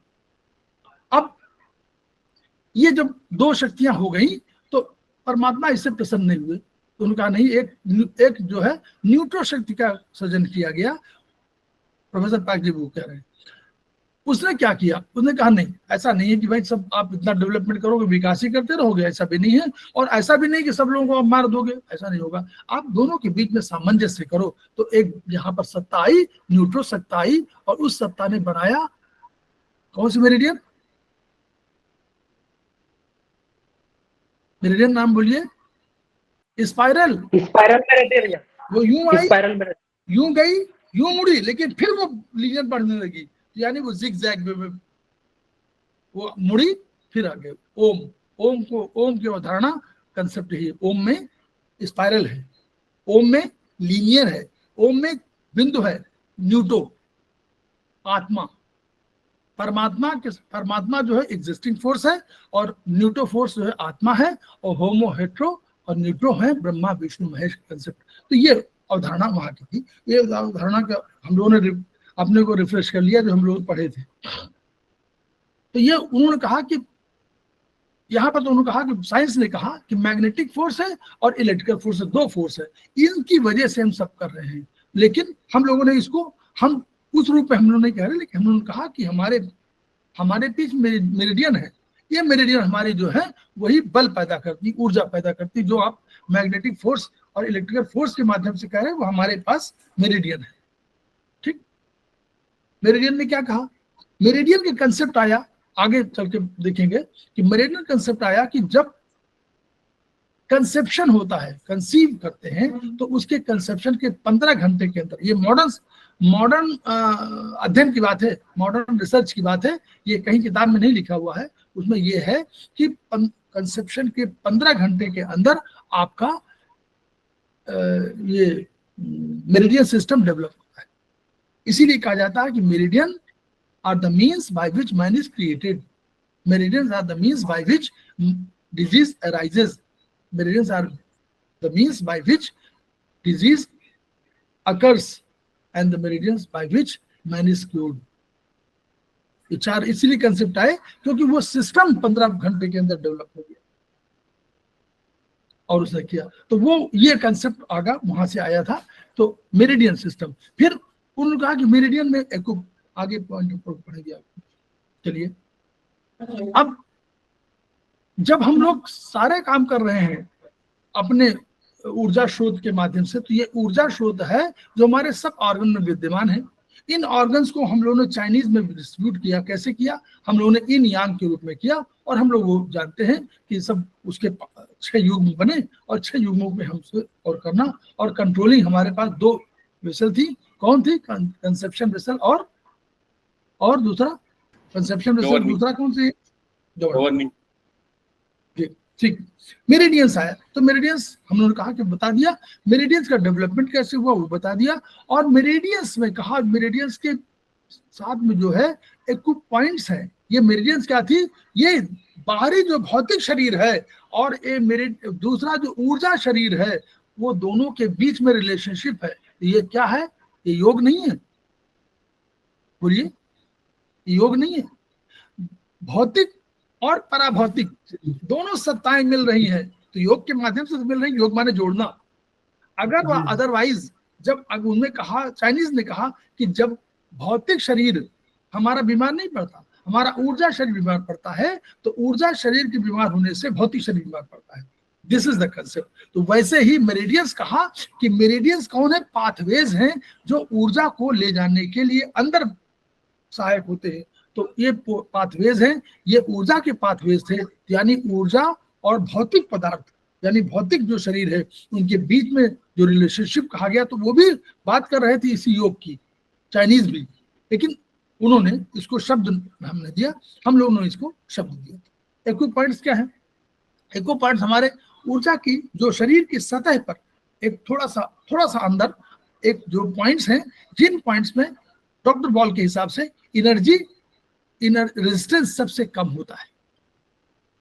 अब ये जब दो शक्तियां हो गई तो परमात्मा इससे प्रसन्न नहीं हुए, तो उन्होंने कहा नहीं, एक जो है न्यूट्रो शक्ति का सृजन किया गया। प्रोफेसर पाक जी वो कह रहे हैं, उसने क्या किया, उसने कहा नहीं, ऐसा नहीं है कि भाई सब आप इतना डेवलपमेंट करोगे, विकास ही करते रहोगे, ऐसा भी नहीं है, और ऐसा भी नहीं कि सब लोगों को आप मार दोगे, ऐसा नहीं होगा। आप दोनों के बीच में सामंजस्य करो। तो एक यहाँ पर सत्ता आई, न्यूट्रो सत्ता आई, और उस सत्ता ने बनाया कौन सी मेरिडियन, मेरिडियन नाम बोलिए, स्पाइरल। स्पाइरल में रहते हैं भैया, वो यूं आई, स्पाइरल में रहते। यूं गई, यूं मुड़ी, लेकिन फिर वो लीनियर बढ़ने लगी, यानी वो जिग-जैग में वो मुड़ी, फिर आगे। ओम, ओम को, ओम की अवधारणा कंसेप्ट है, ओम में स्पाइरल है, ओम में लीनियर है, ओम में बिंदु है, न्यूटो, आत्मा, परमात्मा जो है एग्जिस्टिंग फोर्स है, और न्यूटो फोर्स जो है आत्मा है, और होमो हेट्रो और न्यूट्रो है ब्रह्मा विष्णु महेश कंसेप्ट। तो ये अवधारणा वहां की थी। ये अवधारणा का हम लोगों ने अपने को रिफ्रेश कर लिया जो हम लोग पढ़े थे। तो ये उन्होंने कहा कि यहाँ पर तो उन्होंने कहा कि साइंस ने कहा कि मैग्नेटिक फोर्स है और इलेक्ट्रिकल फोर्स है, दो फोर्स है, इनकी वजह से हम सब कर रहे हैं। लेकिन हम लोगों ने इसको हम उस रूप में हम लोग नहीं कह रहे, लेकिन हम लोगों ने कहा कि हमारे बीच मेरिडियन है, ये मेरिडियन हमारी जो है वही बल पैदा करती, ऊर्जा पैदा करती, जो आप मैग्नेटिक फोर्स और इलेक्ट्रिकल फोर्स के माध्यम से कह रहे हैं, वो हमारे पास मेरिडियन है। ठीक, मेरिडियन ने क्या कहा, मेरिडियन के कंसेप्ट आया, आगे चल के देखेंगे कि मेरिडियन कंसेप्ट आया कि जब कंसेप्शन होता है, कंसीव करते हैं, तो उसके कंसेप्शन के 15 घंटे के अंदर, ये मॉडर्न अध्ययन की बात है, मॉडर्न रिसर्च की बात है, ये कहीं किताब में नहीं लिखा हुआ है, उसमें ये है कि कंसेप्शन के 15 घंटे के अंदर आपका ये मेरिडियन सिस्टम डेवलप होता है। इसीलिए कहा जाता है कि meridian are the means by which man is created. Meridians are the means by which disease arises. Meridians are the means by which disease occurs, and the meridians by which man is cured. ये चार इसीलिए कंसेप्ट आए क्योंकि वो सिस्टम 15 घंटे के अंदर डेवलप हो गया और उसने किया, तो वो ये कंसेप्ट आगा वहां से आया था। तो मेरिडियन सिस्टम, फिर उन्होंने कहा कि मेरिडियन में एक आगे पॉइंट पढ़ेंगे आप। चलिए, अब जब हम लोग सारे काम कर रहे हैं अपने ऊर्जा स्रोत के माध्यम से, तो ये ऊर्जा स्रोत है जो हमारे सब ऑर्गन में विद्यमान है। इन ऑर्गन्स को हम लोगों ने चाइनीज में डिस्ट्रीब्यूट किया, कैसे किया, हम लोगों ने इन यांग के रूप में किया, और हम लोग वो जानते हैं कि सब उसके 6 युग्म बने, और 6 युग्मों में हमसे और करना, और कंट्रोलिंग हमारे पास 2 वेसल थी, कौन थी, कंसेप्शन वेसल और दूसरा कंसेप्शन वेसल, दूसरा कौन सी, गवर्निंग। ठीक, मेरिडियंस आया, तो मेरिडियंस हम लोगों ने कहा कि बता दिया, मेरिडियंस का डेवलपमेंट कैसे हुआ वो बता दिया, और मेरिडियंस में कहा मेरिडियंस के साथ में जो है एक पॉइंट्स है। ये मेरिडियंस क्या थी, ये बाहरी जो भौतिक शरीर है और ये दूसरा जो ऊर्जा शरीर है, वो दोनों के बीच में रिलेशनशिप है। ये क्या है, ये योग नहीं है, बोलिए, योग नहीं है, भौतिक और पराभौतिक दोनों सत्ताएं मिल रही हैं, तो योग के माध्यम से मिल रही, योग माने जोड़ना। अगर वह अदरवाइज, जब उन्होंने कहा, चाइनीज ने कहा कि जब भौतिक शरीर हमारा बीमार नहीं पड़ता, हमारा ऊर्जा शरीर बीमार पड़ता है, तो ऊर्जा शरीर के बीमार होने से भौतिक शरीर बीमार पड़ता है। This is the concept. तो वैसे ही मेरिडियंस कहा कि मेरिडियंस कौन है, पाथवेज हैं जो ऊर्जा को ले जाने के लिए अंदर सहायक होते हैं। तो ये पाथवेज हैं, ये ऊर्जा के पाथवेज थे, यानी ऊर्जा और भौतिक पदार्थ, यानी भौतिक जो शरीर है, उनके बीच में जो रिलेशनशिप कहा गया, तो वो भी बात कर रहे थे इसी योग की, चाइनीज भी, लेकिन उन्होंने इसको शब्द हमने दिया, हम लोगों ने इसको शब्द दिया। एको पॉइंट्स क्या है, एको पॉइंट्स हमारे ऊर्जा की जो शरीर की सतह पर एक थोड़ा सा अंदर एक जो पॉइंट्स हैं, जिन पॉइंट्स में डॉक्टर बॉल के हिसाब से एनर्जी रेजिस्टेंस सबसे कम होता है,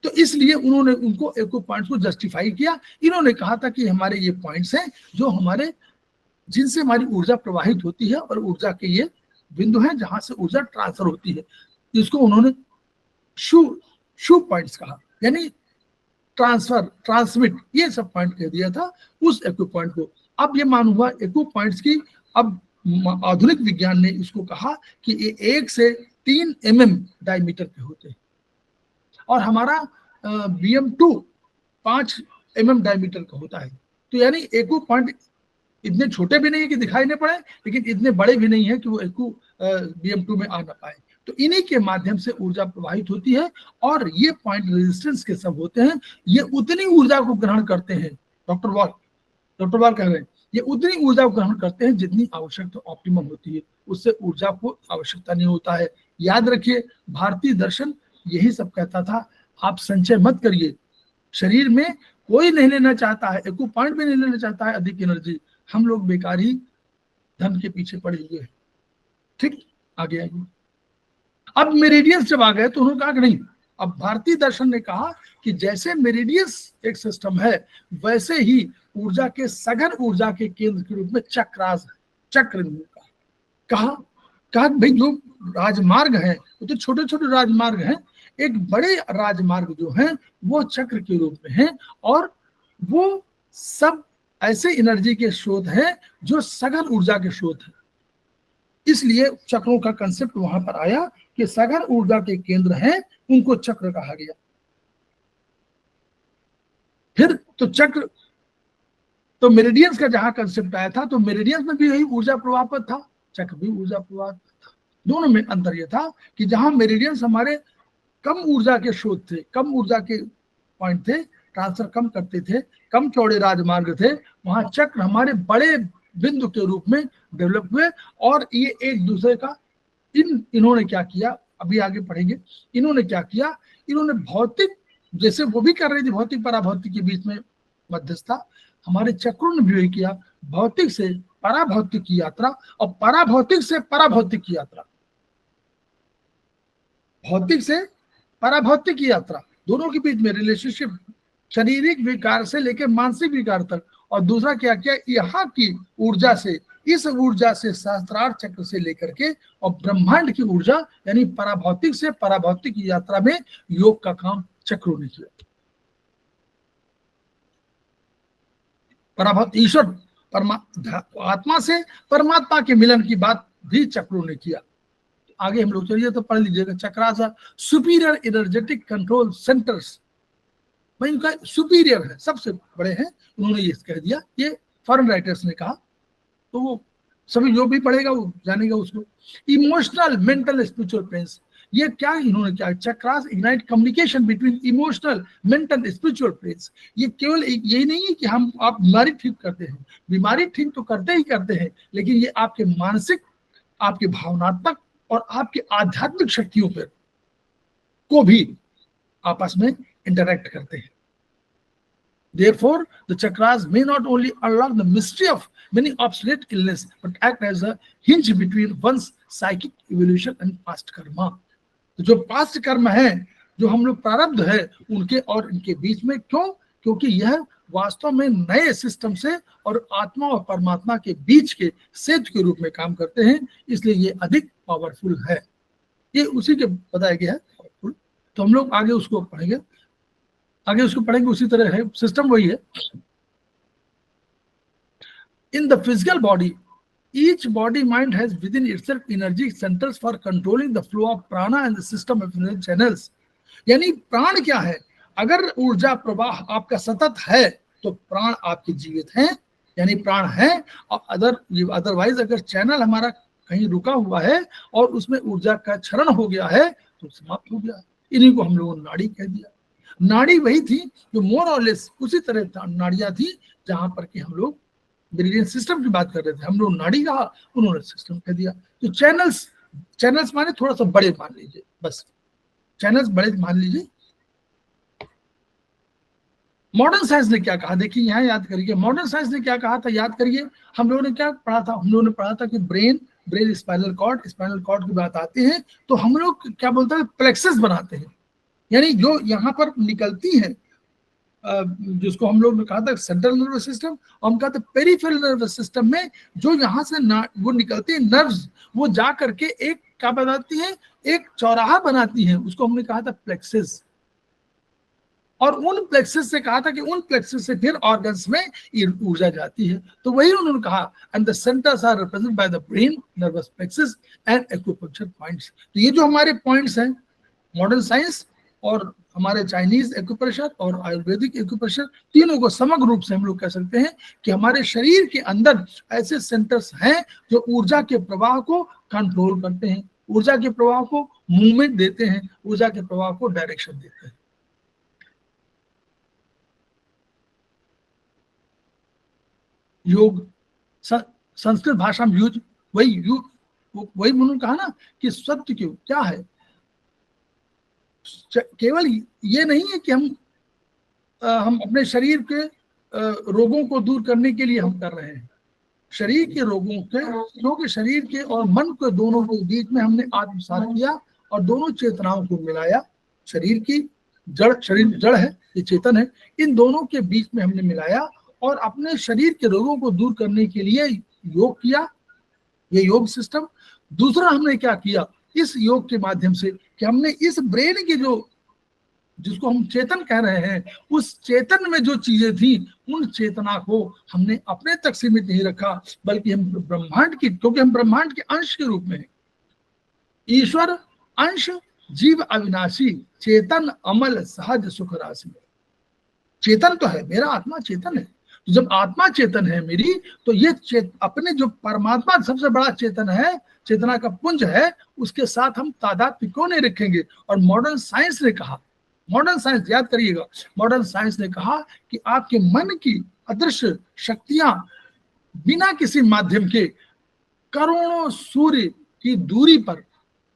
तो इसलिए उन्होंने उनको एको पॉइंट्स को जस्टिफाई किया। इन्होंने कहा था कि हमारे ये पॉइंट्स हैं जो हमारे, जिनसे हमारी ऊर्जा प्रवाहित होती है, और ऊर्जा के ये बिंदु हैं जहां से ऊर्जा ट्रांसफर होती है। इसको उन्होंने शू पॉइंट्स कहा, यानी ट्रांसफर, ट्रांसमिट, ये सब पॉइंट कह दिया था उस एको पॉइंट को। अब ये मालूम हुआ एको पॉइंट्स की, अब आधुनिक विज्ञान ने इसको कहा कि ये 1 से 3 mm डायमीटर के होते हैं, और हमारा BM2 5 mm डायमीटर का होता है। तो यानी एको पॉइंट इतने छोटे भी नहीं है कि दिखाई नहीं पड़े, लेकिन इतने बड़े भी नहीं है कि वो एको BM2 में आ ना पाए। तो इन्हीं के माध्यम से ऊर्जा प्रवाहित होती है, और ये पॉइंट रेजिस्टेंस के सब होते हैं, ये उतनी ऊर्जा को ग्रहण करते हैं, डॉक्टर बॉल कह रहे हैं, ये उतनी ऊर्जा को ग्रहण करते हैं जितनी आवश्यकता ऑप्टिमम होती है, उससे ऊर्जा को आवश्यकता नहीं होता है। याद रखिए, भारतीय दर्शन यही सब कहता था, आप संचय मत करिए, शरीर में कोई नहीं लेना चाहता है, एको पॉइंट भी नहीं लेना चाहता है अधिक एनर्जी, हम लोग बेकार ही धन के पीछे पड़े हुए हैं। ठीक, आगे आइए। अब मेरिडियंस जब आ गए तो उन्होंने कहा कि नहीं, अब भारतीय दर्शन ने कहा कि जैसे मेरिडियंस एक सिस्टम है, वैसे ही ऊर्जा के सघन ऊर्जा के केंद्र के रूप में चक्रास है, चक्र कहा कहा भाई जो राजमार्ग हैं वो तो छोटे छोटे राजमार्ग हैं, एक बड़े राजमार्ग जो हैं वो चक्र के रूप में हैं, और वो सब ऐसे एनर्जी के स्रोत हैं जो सघन ऊर्जा के स्रोत हैं। इसलिए चक्रों का कंसेप्ट वहां पर आया कि सघन ऊर्जा के केंद्र हैं, उनको चक्र कहा गया। फिर तो चक्र, तो मेरिडियंस का जहां कंसेप्ट आया था, तो मेरिडियंस में भी यही ऊर्जा प्रवाह पर था, चक्र भी ऊर्जा प्रवाह पर था। दोनों में अंतर यह था कि जहां मेरिडियंस हमारे कम ऊर्जा के स्रोत थे, कम ऊर्जा के पॉइंट थे, ट्रांसफर कम करते थे, कम चौड़े राजमार्ग थे, वहां चक्र हमारे बड़े बिंदु के रूप में डेवलप हुए। और ये एक दूसरे का इन्होंने क्या किया, अभी आगे पढ़ेंगे, इन्होंने क्या किया, इन्होंने भौतिक, जैसे वो भी कर रही थी भौतिक पराभौतिक के बीच में मध्यस्थता, हमारे चक्रों ने भी वही किया, भौतिक से पराभौतिक की यात्रा और पराभौतिक से पराभौतिक की यात्रा, भौतिक से पराभौतिक की यात्रा, दोनों के बीच में रिलेशनशिप, शारीरिक विकार से लेकर मानसिक विकार तक। और दूसरा क्या किया, यहाँ की ऊर्जा से, इस ऊर्जा से सहस्त्रार चक्र से लेकर के और ब्रह्मांड की ऊर्जा यानी पराभौतिक से पराभौतिक की यात्रा में योग का काम चक्रों ने किया। पराभौत ईश्वर आत्मा से परमात्मा के मिलन की बात भी चक्रों ने किया। आगे हम लोग चलिए तो पढ़ लीजिएगा, chakras superior energetic control centres, भाई इनका सुपीरियर है, सबसे बड़े हैं, उन्होंने ये कह दिया, ये फॉरेन राइटर्स ने कहा, तो वो सभी जो भी पढ़ेगा वो जानेगा उसको। इमोशनल मेंटल स्पिरिचुअल प्लेन्स, ये क्या इन्होंने क्या, chakras ignite communication between emotional mental spiritual planes. ये केवल यही नहीं है कि हम आप बीमारी ठीक करते हैं, बीमारी ठीक तो करते ही करते हैं, लेकिन ये आपके मानसिक, आपके भावनात्मक और आपके आध्यात्मिक शक्तियों पर को भी आपस में इंटरैक्ट करते हैं। Therefore, the chakras may not only unlock the mystery of many obsolete illness, but act as a hinge between one's psychic evolution and past karma. तो जो पास्ट कर्म है, जो हम लोग प्रारब्ध है, उनके और इनके बीच में, क्यों? क्योंकि यह वास्तव में नए सिस्टम से और आत्मा और परमात्मा के बीच के सेतु के रूप में काम करते हैं, इसलिए ये अधिक पावरफुल है। ये उसी के बताया गया है पावरफुल। तो हम लोग आगे उसको पढ़ेंगे, आगे उसको पढ़ेंगे, उसी तरह है, सिस्टम वही है। In the physical body, each body mind has within itself energy centers for controlling the flow of prana and the system of energy channels. यानी प्राण क्या है, अगर ऊर्जा प्रवाह आपका सतत है तो प्राण आपके जीवित हैं, यानी प्राण है। और अदरवाइज अगर चैनल हमारा कहीं रुका हुआ है और उसमें ऊर्जा का क्षरण हो गया है तो समाप्त हो गया। इन्हीं को हम लोगों ने नाड़ी कह दिया। नाड़ी वही थी जो मोर और लेस उसी तरह नाड़ियां थी जहां पर कि हम लोग मेरिडियन सिस्टम की बात कर रहे थे, हम लोग नाड़ी कहा, उन्होंने सिस्टम कह दिया। तो चैनल्स माने थोड़ा सा बड़े मान लीजिए, बस चैनल्स बड़े मान लीजिए। मॉडर्न साइंस ने क्या कहा, देखिए यहाँ याद करिए, मॉडर्न साइंस ने क्या कहा था, याद करिए। हम लोगों ने क्या पढ़ा था, हम लोगों ने पढ़ा था कि ब्रेन स्पाइनल कॉर्ड की बात आती है तो हम लोग क्या बोलते हैं, प्लेक्सस बनाते हैं, यानी जो यहाँ पर निकलती हैं, जिसको हम लोग ने कहा था सेंट्रल नर्वस सिस्टम, और हम कहा था पेरिफेरल नर्वस सिस्टम में जो यहाँ से वो निकलती है नर्व्स, वो जा करके एक क्या बनाती हैं, एक चौराहा बनाती हैं, उसको हमने कहा था प्लेक्सस। और उन प्लेक्सस से कहा था कि उन प्लेक्सस से फिर ऑर्गन्स में ऊर्जा जाती है। तो वही उन्होंने कहा, and the centres are represented by the brain, nervous plexus and acupuncture points. तो ये जो हमारे पॉइंट्स हैं, मॉडर्न साइंस और हमारे चाइनीज एक्यूप्रेशर और आयुर्वेदिक एक्यूप्रेशर, तीनों को समग्र रूप से हम लोग कह सकते हैं कि हमारे शरीर के अंदर ऐसे सेंटर्स हैं जो ऊर्जा के प्रवाह को कंट्रोल करते हैं, ऊर्जा के प्रवाह को मूवमेंट देते हैं, ऊर्जा के प्रवाह को डायरेक्शन देते हैं। योग संस्कृत भाषा में यूज वही उन्होंने कहा ना कि सत्य क्यों क्या है, केवल ये नहीं है कि हम अपने शरीर के रोगों को दूर करने के लिए हम कर रहे हैं, शरीर के रोगों के, क्योंकि शरीर के और मन के दोनों के बीच में हमने आत्मसात किया और दोनों चेतनाओं को मिलाया। शरीर की शरीर जड़ है, ये चेतन है, इन दोनों के बीच में हमने मिलाया और अपने शरीर के रोगों को दूर करने के लिए योग किया, ये योग सिस्टम। दूसरा हमने क्या किया इस योग के माध्यम से कि हमने इस ब्रेन की जो जिसको हम चेतन कह रहे हैं, उस चेतन में जो चीजें थी उन चेतना को हमने अपने तक सीमित नहीं रखा, बल्कि हम ब्रह्मांड की, क्योंकि हम ब्रह्मांड के अंश के रूप में हैं। ईश्वर अंश, जीव अविनाशी, चेतन अमल सहज सुख राशि। चेतन तो है, मेरा आत्मा चेतन है। तो जब आत्मा चेतन है मेरी, तो ये अपने जो परमात्मा सबसे बड़ा चेतन है, चेतना का पुंज है, उसके साथ हम तादात्म्य क्यों नहीं रखेंगे। और मॉडर्न साइंस ने कहा, मॉडर्न साइंस याद करिएगा, मॉडर्न साइंस ने कहा कि आपके मन की अदृश्य शक्तियां बिना किसी माध्यम के करोड़ों सूर्य की दूरी पर,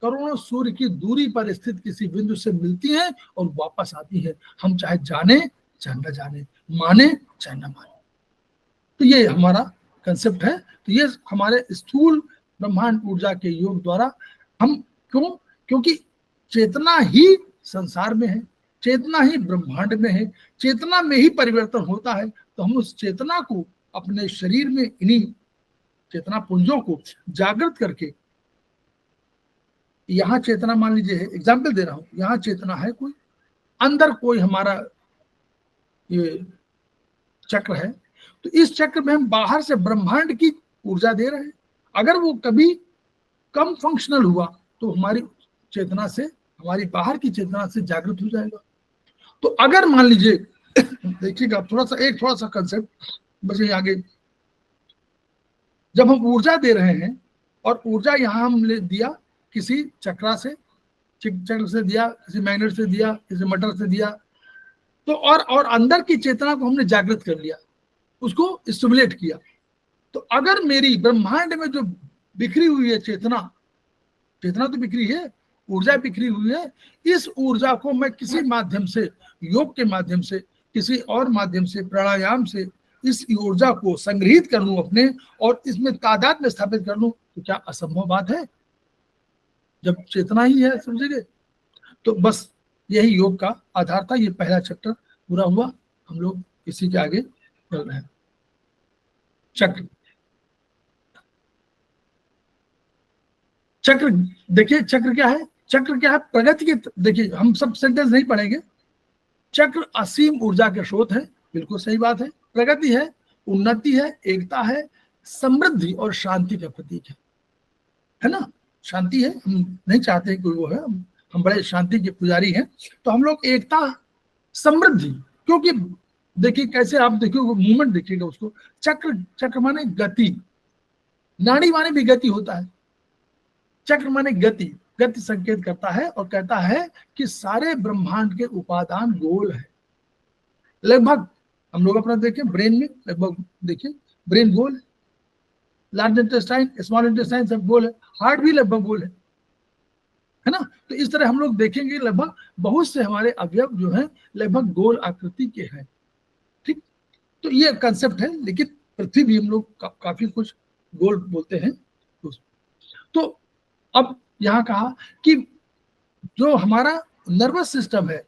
करोड़ों सूर्य की दूरी पर स्थित किसी बिंदु से मिलती हैं और वापस आती है। हम चाहे जाने चाहे न जाने, माने चाहे न माने। तो ये हमारा कंसेप्ट है। तो ये हमारे स्थूल ब्रह्मांड ऊर्जा के योग द्वारा हम क्योंकि चेतना ही संसार में है, चेतना ही ब्रह्मांड में है, चेतना में ही परिवर्तन होता है। तो हम उस चेतना को अपने शरीर में, इन्हीं चेतना पुंजों को जागृत करके, यहां चेतना मान लीजिए है, एग्जाम्पल दे रहा हूं, यहां चेतना है कोई, अंदर कोई हमारा ये चक्र है, तो इस चक्र में हम बाहर से ब्रह्मांड की ऊर्जा दे रहे हैं। अगर वो कभी कम फंक्शनल हुआ तो हमारी चेतना से, हमारी बाहर की चेतना से जागृत हो जाएगा। तो अगर मान लीजिए देखिएगा थोड़ा सा कंसेप्ट बस ये आगे, जब हम ऊर्जा दे रहे हैं और ऊर्जा यहां हमने दिया किसी चक्रा से, चक्र से दिया, किसी मैग्नेट से दिया, किसी मटर से दिया, तो और अंदर की चेतना को हमने जागृत कर लिया, उसको स्टिमुलेट किया। तो अगर मेरी ब्रह्मांड में जो बिखरी हुई है चेतना तो बिखरी है, ऊर्जा बिखरी हुई है, इस ऊर्जा को मैं किसी माध्यम से, योग के माध्यम से, किसी और माध्यम से, प्राणायाम से इस ऊर्जा को संग्रहित कर लूं अपने, और इसमें तादाद में स्थापित कर लूं, तो क्या असंभव बात है जब चेतना ही है, समझेंगे। तो बस यही योग का आधार था। ये पहला चैप्टर पूरा हुआ, हम लोग इसी के आगे चल रहे हैं। चक्र देखिए, चक्र क्या है, चक्र क्या है, प्रगति के, देखिए हम सब सेंटेंस नहीं पढ़ेंगे। चक्र असीम ऊर्जा के स्रोत है, बिल्कुल सही बात है। प्रगति है, उन्नति है, एकता है, समृद्धि और शांति का प्रतीक है ना। शांति है, हम नहीं चाहते कोई वो है, हम बड़े शांति के पुजारी हैं। तो हम लोग एकता, समृद्धि, क्योंकि देखिए कैसे, आप देखिए वो मूवमेंट देखिएगा उसको, चक्र माने गति, नाड़ी माने भी गति होता है। चक्र माने गति संकेत करता है और कहता है कि सारे ब्रह्मांड के उपादान गोल है। लगभग हम लोग अपना देखें ब्रेन में, लगभग देखिए ब्रेन गोल है, लार्ज इंटेस्टाइन, स्मॉल इंटेस्टाइन सब गोल है, हार्ट भी लगभग गोल है ना। तो इस तरह हम लोग देखेंगे लगभग बहुत से हमारे अवयव जो हैं लगभग गोल आकृति के हैं, ठीक। तो ये कंसेप्ट है, लेकिन पृथ्वी भी हम लोग काफी कुछ गोल बोलते हैं। तो अब यहाँ कहा कि जो हमारा नर्वस सिस्टम है,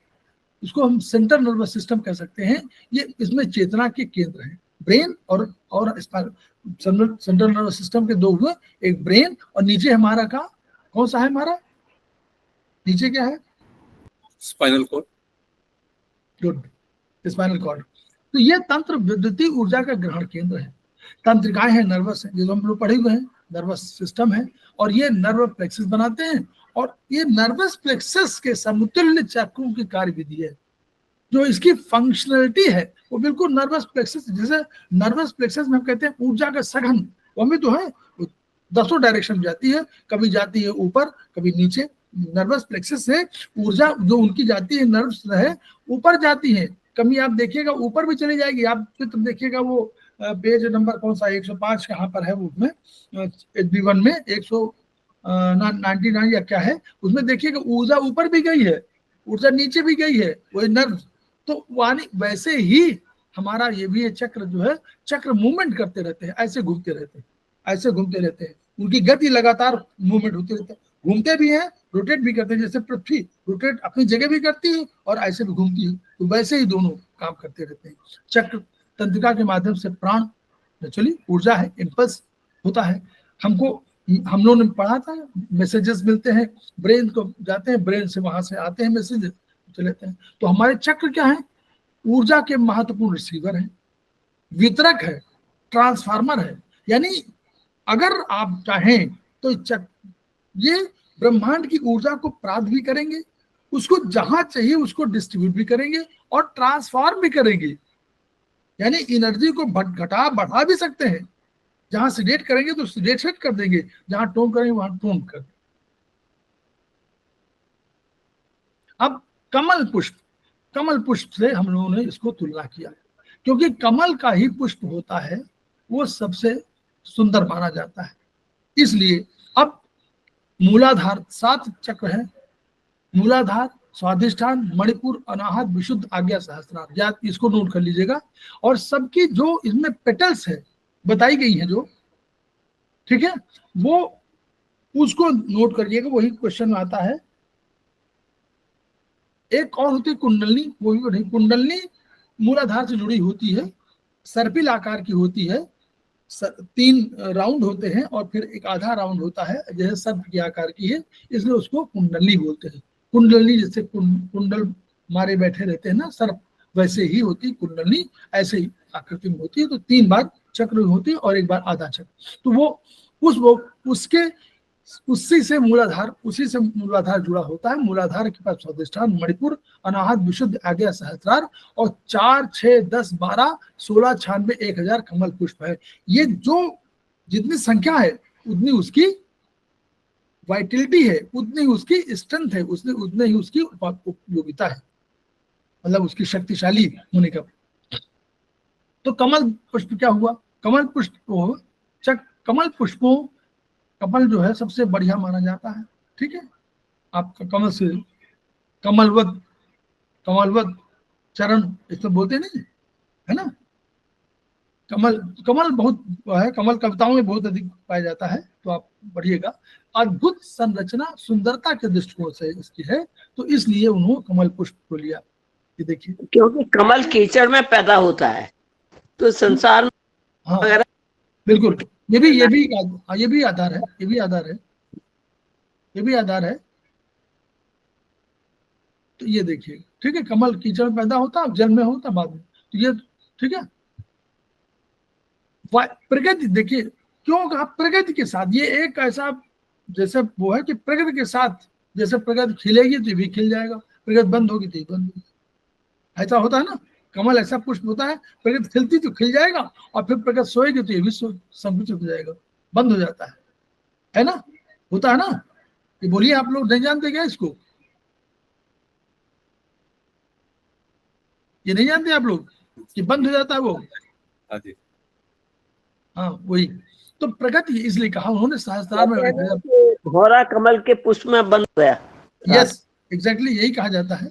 इसको हम सेंट्रल नर्वस सिस्टम कह सकते हैं। ये इसमें चेतना के केंद्र हैं, ब्रेन और सेंट्रल नर्वस सिस्टम के दो हुए, एक ब्रेन और नीचे हमारा का कौन सा है, हमारा नीचे क्या है, spinal cord. Good, spinal cord. तो ये तंत्र विद्युतीय ऊर्जा का ग्रहण केंद्र है। तंत्रिकाएं हैं, नर्वस है, जो हम लोग पढ़े हुए हैं, नर्वस सिस्टम है, और ये नर्व प्लेक्सस बनाते हैं। और ये नर्वस प्लेक्सस के समतुल्य चक्रों की कार्य विधि है। जो इसकी फंक्शनलिटी है वो बिल्कुल नर्वस प्लेक्सस, जैसे नर्वस प्लेक्सस में हम कहते हैं ऊर्जा का सघन, वो भी तो है, दसों डायरेक्शन जाती है, कभी जाती है ऊपर कभी नीचे। नर्वस प्लेक्सस से ऊर्जा जो उनकी जाती है, नर्व्स है, ऊपर जाती है, कभी आप देखिएगा ऊपर भी चली जाएगी। आप चित्र देखिएगा, वो पेज नंबर कौन सा 105 कहाँ पर है, उसमें HB1 में 199 या क्या है, उसमें देखिएगा ऊर्जा ऊपर भी गई है, ऊर्जा नीचे भी गई है, वही नर्व। तो वैसे ही हमारा ये भी चक्र जो है, चक्र मूवमेंट करते रहते हैं, ऐसे घूमते रहते हैं, ऐसे घूमते रहते हैं, उनकी गति लगातार मूवमेंट होती रहती है, घूमते भी हैं, रोटेट भी करते हैं। जैसे पृथ्वी रोटेट अपनी जगह भी करती है और ऐसे भी घूमती है, तो वैसे ही दोनों काम करते रहते हैं। चक्र तंत्रिका के माध्यम से प्राण चली ऊर्जा है, इम्पल्स होता है। हमको हम लोगों ने पढ़ा था, मैसेजेस मिलते हैं ब्रेन को, जाते हैं ब्रेन से, वहां से आते हैं मैसेज, चले जाते हैं। तो हमारे चक्र क्या है? ऊर्जा के महत्वपूर्ण रिसीवर है, वितरक है, ट्रांसफार्मर है। यानी अगर आप चाहें तो ये ब्रह्मांड की ऊर्जा को प्राप्त भी करेंगे, उसको जहां चाहिए उसको डिस्ट्रीब्यूट भी करेंगे और ट्रांसफॉर्म भी करेंगे। यानी एनर्जी को घटा बढ़ा भी सकते हैं। जहां सिलेक्ट करेंगे तो सिलेक्ट कर देंगे, जहां टोन करेंगे वहां टोन कर देंगे। अब कमल पुष्प से हम लोगों ने इसको तुलना किया, क्योंकि कमल का ही पुष्प होता है वो सबसे सुंदर माना जाता है। इसलिए अब मूलाधार 7 चक्र है, मूलाधार, स्वाधिष्ठान, मणिपुर, अनाहत, विशुद्ध, आज्ञा, सहस्त्रार, या इसको नोट कर लीजिएगा। और सबकी जो इसमें पेटल्स है बताई गई है जो, ठीक है, वो उसको नोट करिएगा। वही क्वेश्चन में आता है। एक और होती है कुंडलनी, वो भी नहीं, कुंडलनी मूलाधार से जुड़ी होती है, सर्पिल आकार की होती है, 3 राउंड होते हैं और फिर एक आधा राउंड होता है, जैसे सर्प के आकार की है, इसलिए उसको कुंडलनी बोलते हैं। कुंडलनी जैसे कुंडल मारे बैठे रहते हैं ना सर्प, वैसे ही होती कुंडलनी, ऐसे ही आकृति में होती है। तो 3 बार चक्र होती है और 1 बार आधा चक्र। तो वो उसी से मूलाधार जुड़ा होता है। मूलाधार के पास स्वाधिष्ठान, मणिपुर, अनाहत, विशुद्ध, आज्ञा, सहस्त्रार और 4, 6, 10, 12, 16, 96, 1000 कमल पुष्प है। ये जो जितनी संख्या है उतनी उसकी वाइटिलिटी है, उतनी उसकी स्ट्रेंथ है, उतनी ही उसकी उपयोगिता है, मतलब उसकी शक्तिशाली होने का। तो कमल पुष्प क्या हुआ? कमल पुष्पों कमल जो है सबसे बढ़िया माना जाता है। ठीक है, आपका कमल से कमलवत चरण इसमें बोलते नहीं है ना। कमल बहुत है, कमल कविताओं में बहुत अधिक पाया जाता है, तो आप पढ़िएगा। अद्भुत संरचना, सुंदरता के दृष्टिकोण से इसकी है, तो इसलिए उन्होंने कमल पुष्प को लिया। ये देखिए, क्योंकि कमल कीचड़ में पैदा होता है, तो संसार में हाँ बिल्कुल, ये भी आधार है, ये भी आधार है। तो ये देखिए, ठीक है, कमल कीचड़ में पैदा होता है, जल में होता बाद में। तो ये ठीक है। प्रगति देखिए, क्यों कहा प्रगति के साथ, ये एक ऐसा जैसे वो है कि प्रगति के साथ, जैसे प्रगति खिलेगी तो ये भी खिल जाएगा, प्रगति बंद होगी तो ये बंद होगी, ऐसा होता है ना। कमल ऐसा पुष्प होता है, प्रगति खिलती तो खिल जाएगा और फिर प्रगति सोएगी तो ये भी संकुचित हो जाएगा, बंद हो जाता है ना, होता है ना। ये बोलिए, आप लोग नहीं जानते क्या इसको? ये नहीं जानते आप लोग कि बंद हो जाता है वो? हाँ जी, हाँ वही तो प्रगति, इसलिए कहा उन्होंने सहस्त्रार में। भौरा कमल के पुष्प में बंद हो गया। यस एग्जैक्टली, यही कहा जाता है।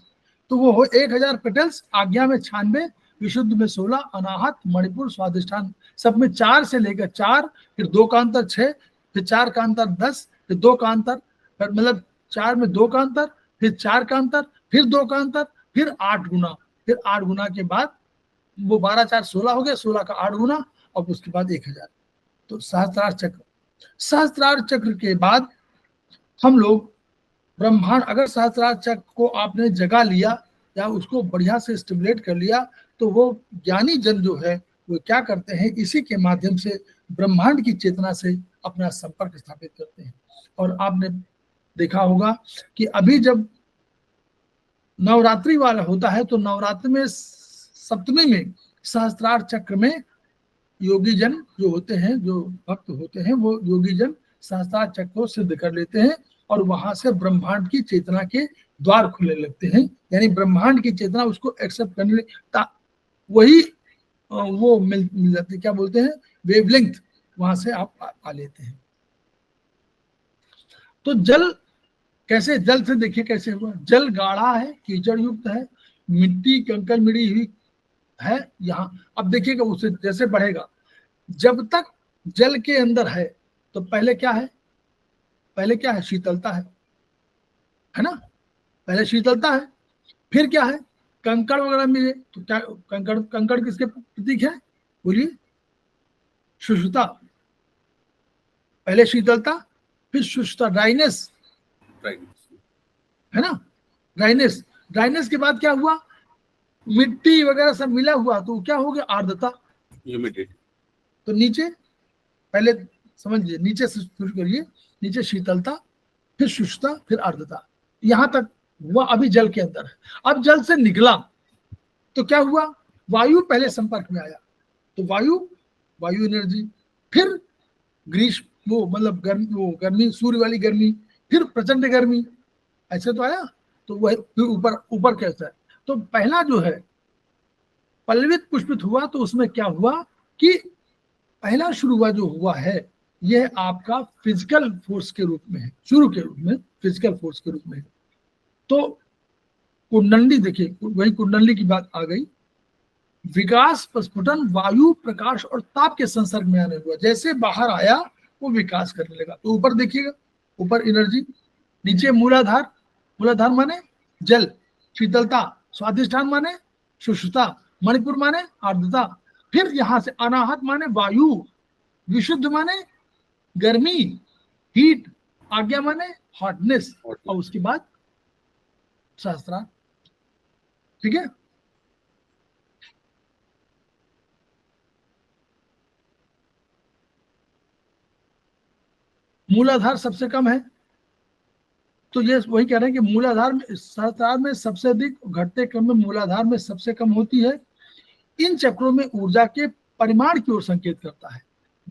तो वो हो 1000 पेटल्स, आज्ञा में 96, विशुद्ध में 16, अनाहत, मणिपुर, स्वाधिष्ठान सब में 4 से लेकर 4, फिर 2 का अंतर 6, फिर 4 का अंतर 10, फिर 2 का अंतर, मतलब 4 में 2 का अंतर, फिर 4 का अंतर, फिर 2 का अंतर, फिर 8 गुना, फिर 8 गुना के बाद वो 12, 4, 16 हो गया, 16 का 8 गुना और उसके बाद 1000। तो सहस्त्रार चक्र के बाद हम लोग ब्रह्मांड, अगर सहस्त्रार चक्र को आपने जगा लिया या उसको बढ़िया से स्टिमुलेट कर लिया, तो वो ज्ञानी जन जो है वो क्या करते हैं, इसी के माध्यम से ब्रह्मांड की चेतना से अपना संपर्क स्थापित करते हैं। और आपने देखा होगा कि अभी जब नवरात्रि वाला होता है तो नवरात्रि में सप्तमी में सहस्त्रार चक्र में योगी जन जो होते हैं, जो भक्त होते हैं, वो योगी जन सहस्त्रार चक्र को सिद्ध कर लेते हैं और वहां से ब्रह्मांड की चेतना के द्वार खुलने लगते हैं। यानी ब्रह्मांड की चेतना उसको एक्सेप्ट करने वही वो मिल जाती, क्या बोलते हैं, वेवलेंथ, वहां से आप आ लेते हैं। तो जल कैसे, जल से देखिए कैसे हुआ। जल गाढ़ा है, कीचड़ युक्त है, मिट्टी कंकड़ मिली हुई है यहाँ। अब देखिएगा उससे जैसे बढ़ेगा, जब तक जल के अंदर है तो पहले क्या है, शीतलता है ना, पहले शीतलता है। फिर क्या है, कंकड़ वगैरह मिले तो क्या, कंकड़ किसके प्रतीक है, बोलिए, शुष्कता। पहले शीतलता, फिर शुष्कता, ड्राइनेस, Right. है ना, ड्राइनेस। ड्राइनेस के बाद क्या हुआ, मिट्टी वगैरह सब मिला हुआ तो क्या हो गया, आर्द्रता। Humidity. तो नीचे पहले समझिए, नीचे से शुरू करिए, नीचे शीतलता, फिर शुष्कता, फिर आर्द्रता, यहां तक हुआ। अभी जल के अंदर है। अब जल से निकला तो क्या हुआ, वायु पहले संपर्क में आया, तो वायु एनर्जी, फिर ग्रीष्म वो मतलब गर्मी, सूर्य वाली गर्मी, फिर प्रचंड गर्मी, ऐसे तो आया। तो वह फिर ऊपर ऊपर कैसा है, तो पहला जो है पल्लवित पुष्पित हुआ, तो उसमें क्या हुआ कि पहला शुरुआत जो हुआ है यह आपका फिजिकल फोर्स के रूप में है, शुरू के रूप में फिजिकल फोर्स के रूप में है। तो कुंडली देखिए, वही कुंडली की बात आ गई। विकास प्रस्फुटन वायु, प्रकाश और ताप के संसर्ग में आने हुआ, जैसे बाहर आया वो विकास करने लगा। तो ऊपर देखिएगा, ऊपर एनर्जी, नीचे मूलाधार, मूलाधार माने जल, शीतलता, स्वादिष्ठान माने शुष्कता, मणिपुर माने आर्द्रता, फिर यहां से अनाहत माने वायु, विशुद्ध माने गर्मी, हीट, आज्ञा माने हॉटनेस, और उसके बाद सहस्त्रार। ठीक है, मूलाधार सबसे कम है, तो ये वही कह रहे हैं कि मूलाधार में, सहस्त्रार में सबसे अधिक, घटते क्रम में मूलाधार में सबसे कम होती है। इन चक्रों में ऊर्जा के परिमाण की ओर संकेत करता है।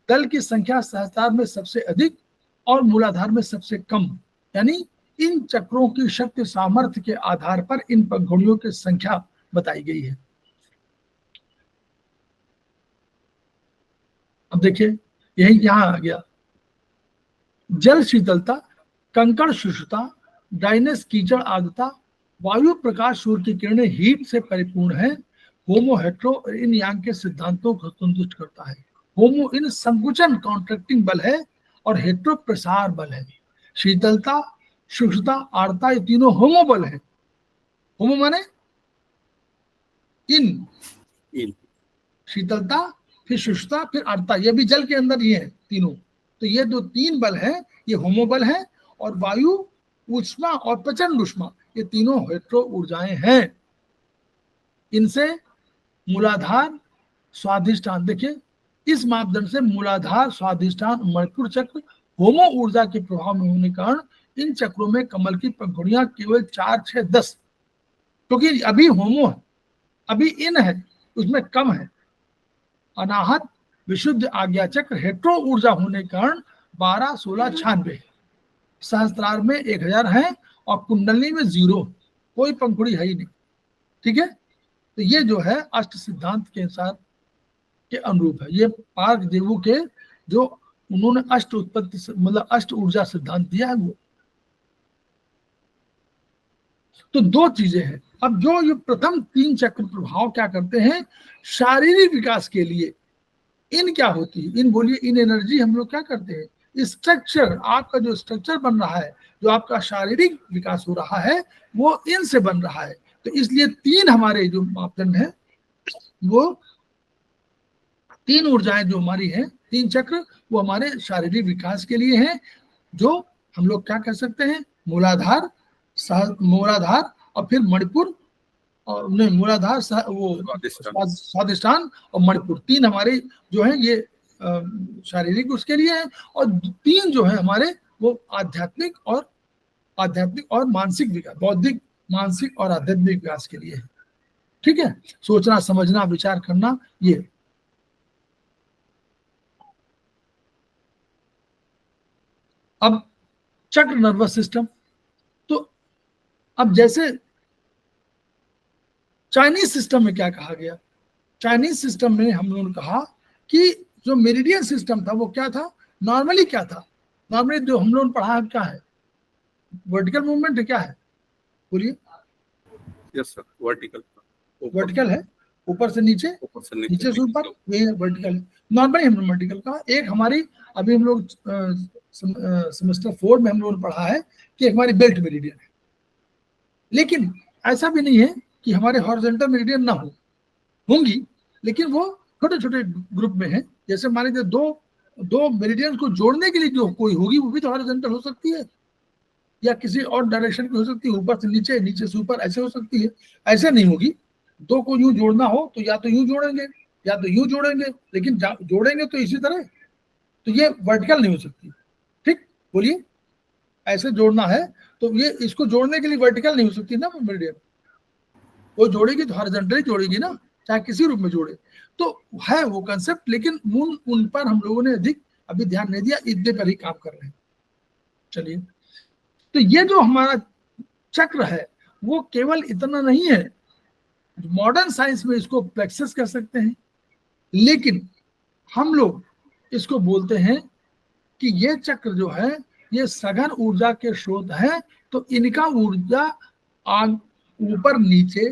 दल की संख्या सहस्त्रार में सबसे अधिक और मूलाधार में सबसे कम, यानी इन चक्रों की शक्ति सामर्थ्य के आधार पर इन पंखुड़ियों की संख्या बताई गई है। अब देखिए, यही यहां आ गया, जल शीतलता, कंकड़ शुष्कता, ड्राइनेस कीचड़ आर्द्रता, वायु प्रकाश सूर्य की किरणें हीट से परिपूर्ण है। होमो हेट्रो इन यांग के सिद्धांतों को संतुष्ट करता है। होमो इन संकुचन कॉन्ट्रैक्टिंग बल है और हेट्रो प्रसार बल है। शीतलता, शुष्कता, आर्द्रता, ये तीनों होमो बल है। होमो माने इन, In. शीतलता, फिर शुष्कता, फिर आर्द्रता, ये भी जल के अंदर ही है तीनों। तो ये जो तीन बल है ये होमो बल है, और वायु, ऊष्मा और प्रचंड ऊष्मा, ये तीनों हेट्रो ऊर्जाएं हैं। इनसे मूलाधार, स्वाधिष्ठान, देखिए इस मापदंड से मूलाधार, स्वाधिष्ठान, मणिपुर चक्र होमो ऊर्जा के प्रभाव में होने के कारण इन चक्रों में कमल की पंखुड़ियां केवल 4, 6, 10, क्योंकि अभी होमो है, अभी इन है, उसमें कम है। अनाहत, विशुद्ध, आज्ञा चक्र हेट्रो ऊर्जा होने के कारण 12, 16, 96, सहस्त्रार में 1000 है और कुंडली में 0, कोई पंखुड़ी है ही नहीं। ठीक है, तो ये जो है अष्ट सिद्धांत के अनुसार के अनुरूप है। ये पार्क देवों के जो उन्होंने अष्ट उत्पत्ति मतलब अष्ट ऊर्जा सिद्धांत दिया है वो। तो दो चीजें हैं। अब जो ये प्रथम 3 चक्र प्रभाव क्या करते हैं शारीरिक विकास के लिए, इन क्या होती है, इन बोलिए, इन एनर्जी हम लोग क्या करते हैं, स्ट्रक्चर, आपका जो स्ट्रक्चर बन रहा है, जो आपका शारीरिक विकास हो रहा है वो इन से बन रहा है। तो इसलिए 3 हमारे जो मापदंड है, वो 3 ऊर्जाएं जो हमारी हैं, 3 चक्र, वो हमारे शारीरिक विकास के लिए हैं, जो हम लोग क्या कर सकते हैं, मूलाधार, मूलाधार और फिर मणिपुर, और नहीं मूलाधार, वो स्वादिष्ठान और मणिपुर, 3 हमारे जो है ये शारीरिक उसके लिए है, और 3 जो है हमारे वो आध्यात्मिक और मानसिक विकास, बौद्धिक, मानसिक और आध्यात्मिक विकास के लिए है। ठीक है, सोचना, समझना, विचार करना, ये। अब चक्र नर्वस सिस्टम, तो अब जैसे चाइनीज सिस्टम में क्या कहा गया, चाइनीज सिस्टम में हम लोगों ने कहा कि जो मेरिडियन सिस्टम था वो क्या था, नॉर्मली क्या था, नॉर्मली जो हम लोगों ने पढ़ा है क्या है, वर्टिकल मूवमेंट है, क्या है बोलिए। Yes sir. Vertical. वर्टिकल है, ऊपर से नीचे, नीचे से ऊपर, ये वर्टिकल। नॉर्मली हम लोग वर्टिकल का, एक हमारी अभी हम लोग सेमेस्टर 4 में हम लोगों ने पढ़ा है कि हमारी बेल्ट मेरिडियन है, लेकिन ऐसा भी नहीं है कि हमारे हॉरिजॉन्टल मेरिडियन ना होंगी, लेकिन वो छोटे छोटे ग्रुप में है। जैसे मान लीजिए 2 दो मेरिडियन को जोड़ने के लिए जो कोई होगी वो भी तो हॉरिजॉन्टल हो सकती है, या किसी और डायरेक्शन की हो सकती है, ऊपर से नीचे, नीचे से ऊपर, ऐसे हो सकती है। ऐसे नहीं होगी। दो को यूं जोड़ना हो तो या तो यूं जोड़ेंगे या तो यूं जोड़ेंगे, लेकिन जोड़ेंगे तो इसी तरह, तो ये वर्टिकल नहीं हो सकती। ठीक, बोलिए, ऐसे जोड़ना है तो ये इसको जोड़ने के लिए वर्टिकल नहीं हो सकती ना मेरिडियन, वो जोड़ेगी तो हॉरिजॉन्टली जोड़ेगी ना, चाहे किसी रूप में जोड़े। तो है वो कंसेप्ट, लेकिन उन पर हम लोगों ने अधिक अभी ध्यान नहीं दिया, इतने पर ही काम कर रहे हैं। चलिए, तो ये जो हमारा चक्र है वो केवल इतना नहीं है, मॉडर्न साइंस में इसको प्लेक्सस कह सकते हैं, लेकिन हम लोग इसको बोलते हैं कि ये चक्र जो है ये सघन ऊर्जा के स्रोत हैं। तो इनका ऊर्जा ऊपर नीचे,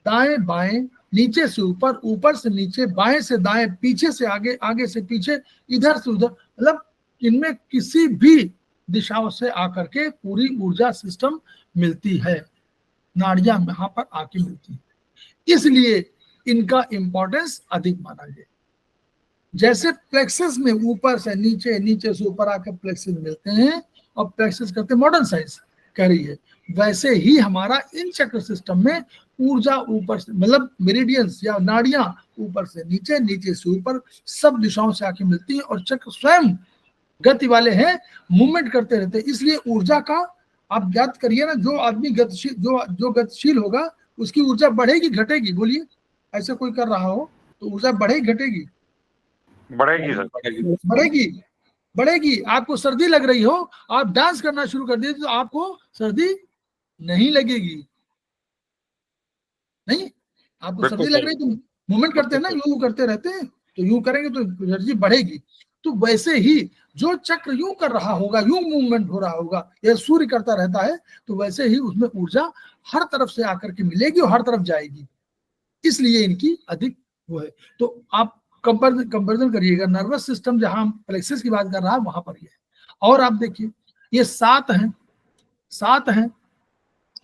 दाएं बाएं, नीचे से ऊपर, ऊपर से नीचे, बाएं से दाएं, पीछे से आगे, आगे से पीछे, इधर से उधर, मतलब इनमें किसी भी दिशाओं से आकर के पूरी ऊर्जा सिस्टम मिलती है, नाड़ियां यहां पर आके मिलती है। इसलिए इनका इंपॉर्टेंस अधिक माना गया। जैसे प्लेक्सस में ऊपर से नीचे, नीचे से ऊपर आकर प्लेक्सस मिलते हैं और प्लेक्सस करते मॉडर्न साइंस कह रही है, वैसे ही हमारा इन चक्र सिस्टम में ऊर्जा ऊपर से, मतलब मेरिडियंस या नाड़ियां ऊपर से नीचे, नीचे से ऊपर, सब दिशाओं से आके मिलती है। और चक्र स्वयं गति वाले हैं, मूवमेंट करते रहते हैं। इसलिए ऊर्जा का आप याद करिए ना, जो आदमी गतिशील, जो गतिशील होगा उसकी ऊर्जा बढ़ेगी घटेगी, बोलिए, ऐसे कोई कर रहा हो तो ऊर्जा बढ़ेगी घटेगी? बढ़ेगी सर। बढ़ेगी, बढ़ेगी। आपको सर्दी लग रही हो, आप डांस करना शुरू कर दिए तो आपको सर्दी नहीं लगेगी, नहीं, आपको सर्दी लग रही है तो मूवमेंट करते हैं ना, यूं करते रहते हैं, तो यूं करेंगे तो एनर्जी बढ़ेगी। तो वैसे ही जो चक्र यूं कर रहा होगा, यूं मूवमेंट हो रहा होगा, या सूर्य करता रहता है, तो वैसे ही उसमें ऊर्जा हर तरफ से आकर के मिलेगी और हर तरफ जाएगी, इसलिए इनकी अधिक वो है। तो आप कंपेरिजन करिएगा, नर्वस सिस्टम जहां प्लेक्सस की बात कर रहा है वहां पर ये है। और आप देखिए ये 7 हैं, 7 हैं।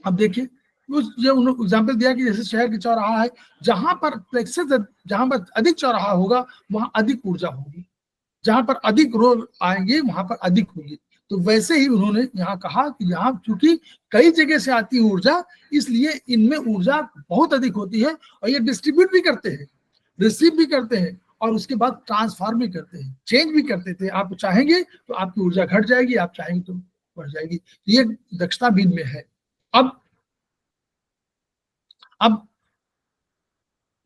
अब देखिए जो उन्होंने एग्जाम्पल दिया कि जैसे शहर की चौराहा है, जहां पर प्लेक्सस, जहां पर अधिक चौराहा होगा वहां अधिक ऊर्जा होगी, जहां पर अधिक रोग आएंगे वहां पर अधिक होगी। तो वैसे ही उन्होंने यहाँ कहा कि यहाँ चूंकि कई जगह से आती है ऊर्जा, इसलिए इनमें ऊर्जा बहुत अधिक होती है और ये डिस्ट्रीब्यूट भी करते हैं, रिसीव भी करते हैं और उसके बाद ट्रांसफॉर्म भी करते हैं, चेंज भी करते थे। आप चाहेंगे तो आपकी ऊर्जा घट जाएगी, आप चाहेंगे तो बढ़ जाएगी। ये दक्षता भी इनमें है। अब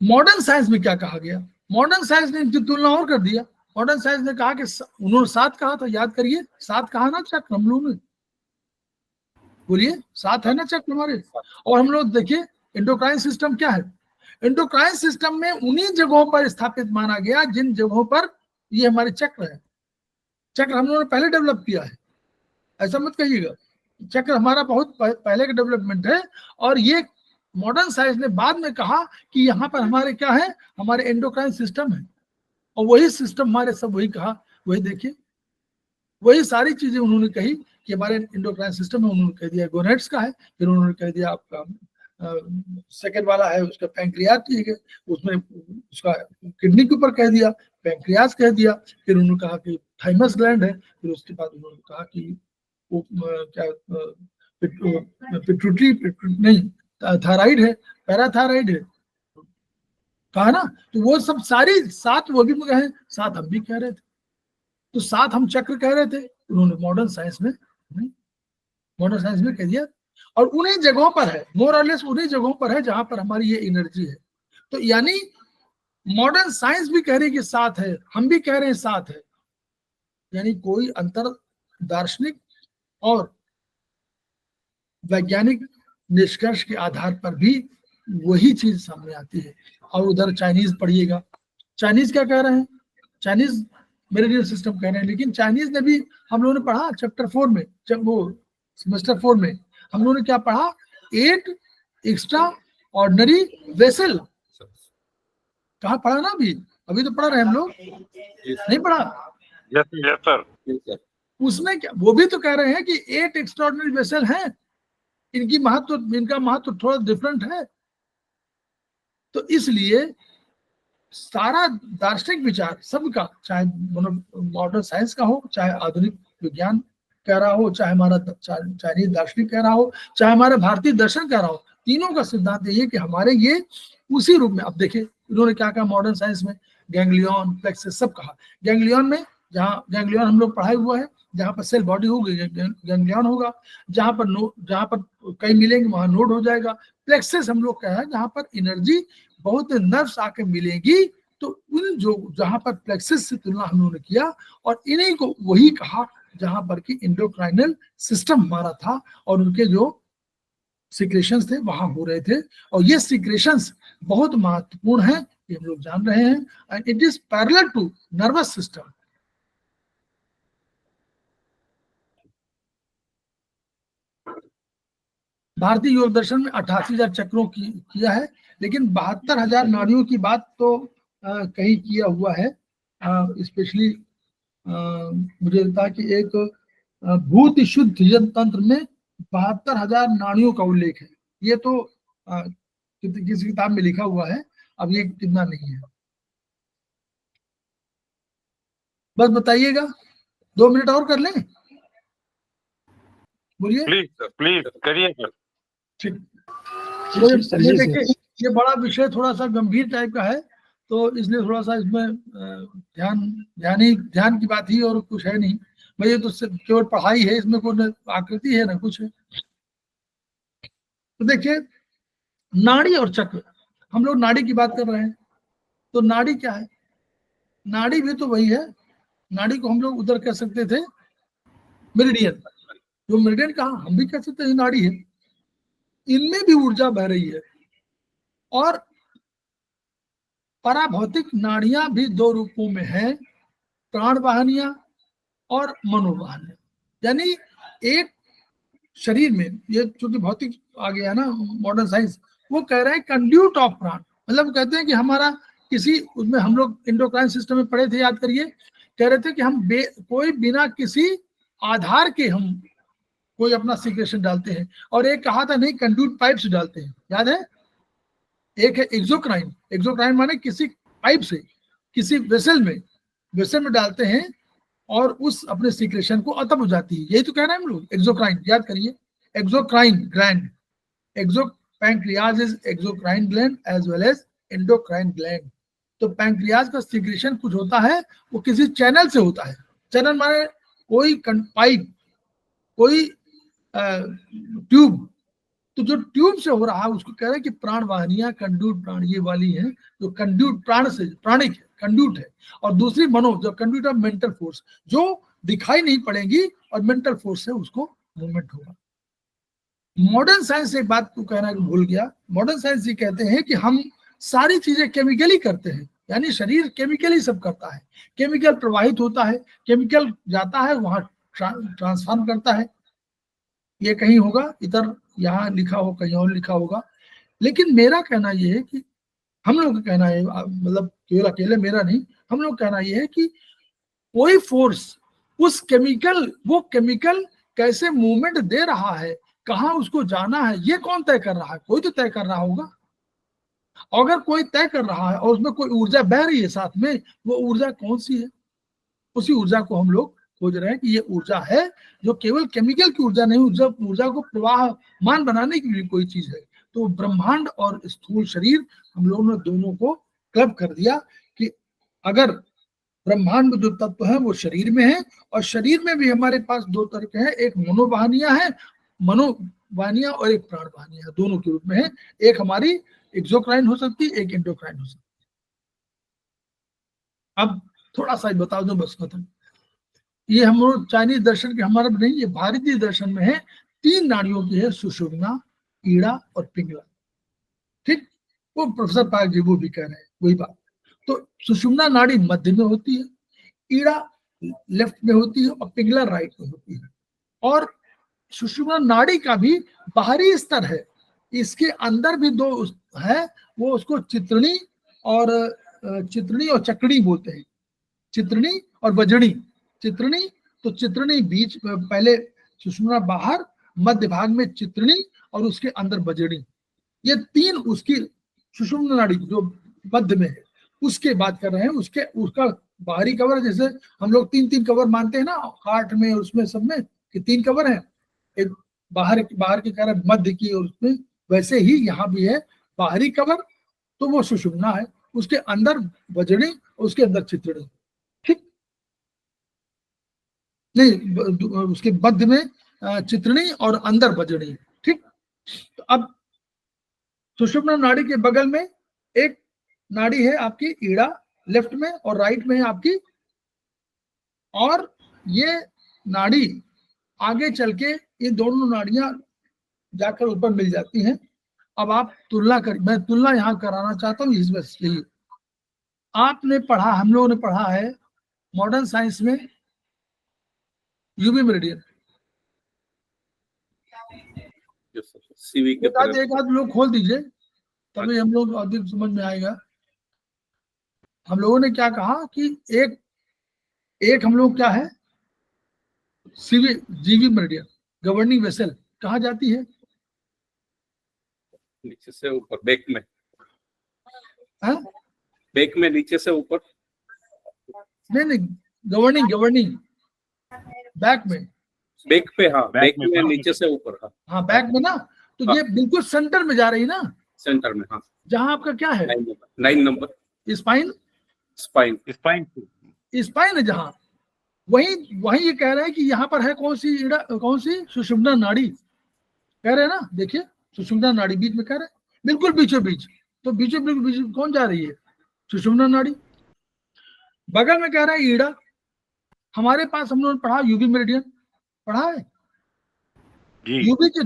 मॉडर्न साइंस में क्या कहा गया? मॉडर्न साइंस ने इनकी तुलना और कर दिया। मॉडर्न साइंस ने कहा कि उन्होंने 7 कहा था, याद करिए, 7 कहा ना चक्र हम लोगों ने, बोलिए 7 है ना चक्र हमारे। और हम लोग देखिए एंडोक्राइन सिस्टम क्या है, एंडोक्राइन सिस्टम में उन्हीं जगहों पर स्थापित माना गया जिन जगहों पर ये हमारे चक्र है। चक्र हम लोगों ने पहले डेवलप किया है, ऐसा मत कहिएगा। चक्र हमारा बहुत पहले का डेवलपमेंट है और ये मॉडर्न साइंस ने बाद में कहा कि यहाँ पर हमारे क्या है, हमारे एंडोक्राइन सिस्टम है। और वही सिस्टम हमारे सब वही कहा, वही देखिए, वही सारी चीजें उन्होंने कही कि हमारे एंडोक्राइन सिस्टम है। उन्होंने कह दिया गोनेट्स का है, फिर उन्होंने कह दिया आपका सेकंड वाला है उसका पैंक्रियाज, ठीक है, उसमें उसका किडनी के ऊपर कह दिया, पैंक्रियाज कह दिया। फिर उन्होंने कहा कि थाइमस ग्लैंड है, फिर उसके बाद उन्होंने कहा कि वो क्या पिट्यूटरी नहीं, थायराइड है, पैराथायराइड है, कहा ना। तो वो सब सारी 7 वो भी कहे, 7 हम भी कह रहे थे, तो 7 हम चक्र कह रहे थे, उन्होंने मॉडर्न साइंस में कह दिया। और उन्हीं जगहों पर है, मोर और लेस उन्हीं जगहों पर है जहां पर हमारी ये एनर्जी है। तो यानी मॉडर्न साइंस भी कह रही है कि 7 है, हम भी कह रहे हैं 7 है, यानी कोई अंतर दार्शनिक और वैज्ञानिक निष्कर्ष के आधार पर भी वही चीज सामने आती है। और उधर चाइनीज पढ़िएगा, चाइनीज क्या कह रहे हैं, चाइनीज मेरिडियन सिस्टम कह रहे हैं, लेकिन चाइनीज ने भी हम लोगों ने पढ़ा चैप्टर 4 में, जब वो सेमेस्टर 4 में हम लोगों ने क्या पढ़ा, 8 एक्स्ट्रा ऑर्डिनरी वेसल। कहाँ पढ़ा ना, अभी तो पढ़ रहे हैं हम लोग, नहीं पढ़ा? Yes sir. उसमें क्या, वो भी तो कह रहे हैं कि 8 एक्स्ट्राऑर्डिनरी वेसल हैं, इनका महत्व थोड़ा डिफरेंट है। तो इसलिए सारा दार्शनिक विचार सबका, चाहे मॉडर्न साइंस का हो, चाहे आधुनिक विज्ञान कह रहा हो, चाहे हमारा चाइनीज दार्शनिक कह रहा हो, चाहे हमारे भारतीय दर्शन कह रहा हो, तीनों का सिद्धांत ये है कि हमारे ये उसी रूप में, अब देखिए इन्होंने क्या कहा मॉडर्न साइंस में, गैंग्लियन, प्लेक्सस सब कहा। गैंग्लियन में, जहाँ गैंग्लियन हम लोग पढ़ाई हुआ है, जहाँ पर सेल बॉडी होगी गैंग्लियन होगा, जहाँ पर कई मिलेंगे वहां नोड हो जाएगा। प्लेक्सस हम लोग कहा है जहाँ पर एनर्जी बहुत नर्व्स आके मिलेगी, तो उन जो जहाँ पर प्लेक्सस से तुलना हम लोगों ने किया और इन्हीं को वही कहा जहां पर कि एंडोक्राइनल सिस्टम हमारा था और उनके जो सिक्रेशंस थे वहां हो रहे थे, और ये सिक्रेशंस बहुत महत्वपूर्ण है, ये हम लोग जान रहे हैं, and it is parallel to nervous system. भारतीय योग दर्शन में 88,000 चक्रों की किया है, लेकिन 72,000 नाड़ियों की बात तो कहीं किया हुआ है। स्पेशली मुझे लगता है कि एक भूत शुद्ध तंत्र में 72,000 नाड़ियों का उल्लेख है। ये तो किसी किताब में लिखा हुआ है, अब ये कितना नहीं है, बस बताइएगा। 2 मिनट और कर लें, बोलिए। प्लीज करिए सर। ठीक, ये देखिए ये बड़ा विषय थोड़ा सा गंभीर टाइप का है, तो इसलिए थोड़ा सा इसमें ध्यान की बात ही और कुछ है नहीं भाई, ये तो केवल पढ़ाई है, इसमें कोई आकृति है ना कुछ है। तो देखिए नाड़ी और चक्र, हम लोग नाड़ी की बात कर रहे हैं, तो नाड़ी क्या है? नाड़ी भी तो वही है, नाड़ी को हम लोग उधर कह सकते थे मेरिडियन, जो मेरिडियन कहा हम भी कह सकते हैं नाड़ी है। इनमें भी ऊर्जा बह रही है, और पराभौतिक नाड़ियां भी 2 रूपों में है, प्राण वाहनियां और मनोवाहनियां। यानी एक शरीर में, ये चूंकि भौतिक आ गया ना मॉडर्न साइंस, वो कह रहे हैं कंड्यूट ऑफ प्राण, मतलब कहते हैं कि हमारा किसी उसमें, हम लोग एंडोक्राइन सिस्टम में पढ़े थे, याद करिए, कह रहे थे कि हम कोई बिना किसी आधार के हम कोई अपना सीक्रेशन डालते हैं, और एक कहा था नहीं कंड्यूट पाइप से डालते हैं, याद है? एक है एक्सोक्राइन, एक्सोक्राइन माने किसी पाइप से किसी वेसल में डालते हैं और उस अपने सीक्रेशन को अतब हो जाती है, यही तो कह रहे हैं हम लोग। एक्सोक्राइन याद करिए, exocrine gland, pancreas is exocrine gland as well as endocrine gland. तो पैंक्रियाज का सीक्रेशन कुछ होता है, वो किसी चैनल से होता है। चैनल माने कोई पाइप, कोई ट्यूब, तो जो ट्यूब से हो रहा है उसको कह रहे हैं कि प्राण वाहिनियां, कंड्यूट प्राण ये वाली है, जो कंड्यूट प्राण से प्राणिक है, कंड्यूट है। और दूसरी मनो, जो कंड्यूट ऑफ मेंटल फोर्स, जो दिखाई नहीं पड़ेगी और मेंटल फोर्स से उसको मूवमेंट होगा। मॉडर्न साइंस एक बात को कहना भूल गया, मॉडर्न साइंस ये कहते हैं कि हम सारी चीजें केमिकली करते हैं, यानी शरीर केमिकली सब करता है, केमिकल प्रवाहित होता है, केमिकल जाता है वहां ट्रांसफॉर्म करता है। ये कहीं होगा इधर, यहाँ लिखा हो, कहीं और लिखा होगा, लेकिन मेरा कहना यह है कि हम लोग का कहना है, मतलब केवल अकेले मेरा नहीं, हम लोग कहना यह है कि कोई फोर्स उस केमिकल, वो केमिकल कैसे मूवमेंट दे रहा है, कहाँ उसको जाना है, ये कौन तय कर रहा है? कोई तो तय कर रहा होगा। अगर कोई तय कर रहा है और उसमें कोई ऊर्जा बह रही है साथ में, वो ऊर्जा कौन सी है? उसी ऊर्जा को हम लोग खोज रहे हैं कि ये ऊर्जा है जो केवल केमिकल की ऊर्जा नहीं, ऊर्जा को प्रवाहमान बनाने के लिए कोई चीज है। तो ब्रह्मांड और स्थूल शरीर, हम लोगों ने दोनों को क्लब कर दिया कि अगर ब्रह्मांड में जो तत्व है वो शरीर में है, और शरीर में भी हमारे पास 2 तरह के हैं, एक मनोवाहनियां है, मनोवाहनियां और एक प्राण वाहनियां, दोनों के रूप में है। एक हमारी एक्सोक्राइन हो सकती है, एक एंडोक्राइन हो सकती है। अब थोड़ा सा बता दो बस खत्म। ये हम लोग चाइनीज दर्शन के, हमारा नहीं, ये भारतीय दर्शन में है। 3 नाड़ियों की है, सुषुम्ना, ईड़ा और पिंगला। ठीक, वो प्रोफेसर पार्क जी वो भी कह रहे हैं वही बात। तो सुषुम्ना नाड़ी मध्य में होती है, ईड़ा लेफ्ट में होती है और पिंगला राइट में होती है। और सुषुम्ना नाड़ी का भी बाहरी स्तर है, इसके अंदर भी 2 है, वो उसको चित्रणी और चक्री बोलते हैं, चित्रणी और बजड़ी। चित्रणी, तो चित्रणी बीच पहले सुषुम्ना बाहर, मध्य भाग में चित्रणी और उसके अंदर बजड़ी, ये 3 उसकी सुषुम्ना नाड़ी जो मध्य में है। उसके बात कर रहे हैं, उसके उसका बाहरी कवर, जैसे हम लोग 3-3 कवर मानते हैं ना हार्ट में, उसमें सब में कि 3 कवर हैं, एक बाहर की तरफ, मध्य की, और उसमें वैसे ही यहाँ भी है बाहरी कवर, तो वो सुषुम्ना है, उसके अंदर वजनी, उसके अंदर चित्रिणी, ठीक नहीं, उसके मध्य में चित्रिणी और अंदर वजनी, ठीक। तो अब सुषुम्ना नाड़ी के बगल में एक नाड़ी है आपकी ईड़ा लेफ्ट में, और राइट में है आपकी, और ये नाड़ी आगे चल के ये दोनों नाड़ियां जाकर ऊपर मिल जाती हैं। अब आप तुलना कर, मैं तुलना यहाँ कराना चाहता हूँ इस वजह से, आपने पढ़ा, हम लोगों ने पढ़ा है मॉडर्न साइंस में UV meridian, yes, sir. CV के तरफ एक आध लोग खोल दीजिए तभी हम लोग अधिक समझ में आएगा। हम लोगों ने क्या कहा कि एक हम लोग क्या है, सीवी जीवी मेरिडियन, गवर्निंग वेसल कहाँ जाती है, नीचे से ऊपर, बैक में, हाँ? बैक में नीचे से ऊपर, नहीं, गवर्निंग बैक में, बैक पे, हाँ बैक में हाँ। नीचे से ऊपर, हाँ हाँ बैक में ना, तो हाँ। ये बिल्कुल सेंटर में जा रही ना, सेंटर में, हाँ जहां आपका क्या है 9 नंबर स्पाइन, स्पाइन, स्पाइन है जहां, वही ये कह रहे हैं कि यहाँ पर है कौन सी सुषुम्ना नाड़ी, कह रहे हैं ना, देखिए सुषुम्ना नाड़ी बीच में कह रहे हैं, बिल्कुल बीचों बीच, तो बीचों बीच कौन जा रही है, सुषुम्ना नाड़ी। बगल में कह रहा है ईड़ा, हमारे पास हम लोगों ने पढ़ा यूबी मेरिडियन, पढ़ा है, यूबी के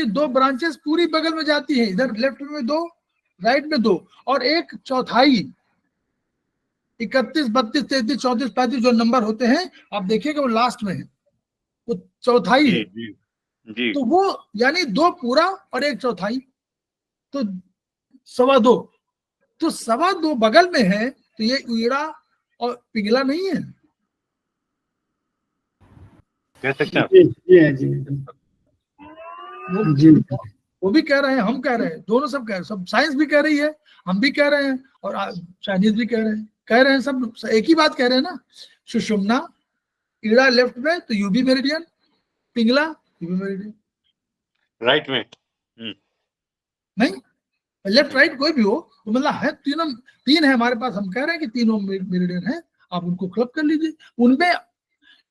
दो ब्रांचेस पूरी बगल में जाती है, इधर लेफ्ट में 2, राइट में 2, और एक चौथाई 31, 32, 33, 34, 35 जो नंबर होते हैं आप देखिएगा वो लास्ट में है, वो चौथाई है, तो वो यानी 2 पूरा और 1 चौथाई, तो 2.25, तो 2.25 बगल में है, तो ये ईड़ा और पिंगला नहीं है, कह सकते हैं वो भी कह रहे हैं, हम कह रहे हैं, दोनों सब कह रहे हैं, सब साइंस भी कह रही है, हम भी कह रहे हैं, और चाइनीज भी कह रहे हैं, सब एक ही बात कह रहे हैं ना, सुषुम्ना ईड़ा लेफ्ट में तो UB meridian, Pingala UB meridian, right में नहीं लेफ्ट राइट कोई भी हो, तो मतलब है 3 है हमारे पास, हम कह रहे हैं कि 3 मेरिडियन है, आप उनको क्लब कर लीजिए, उनमें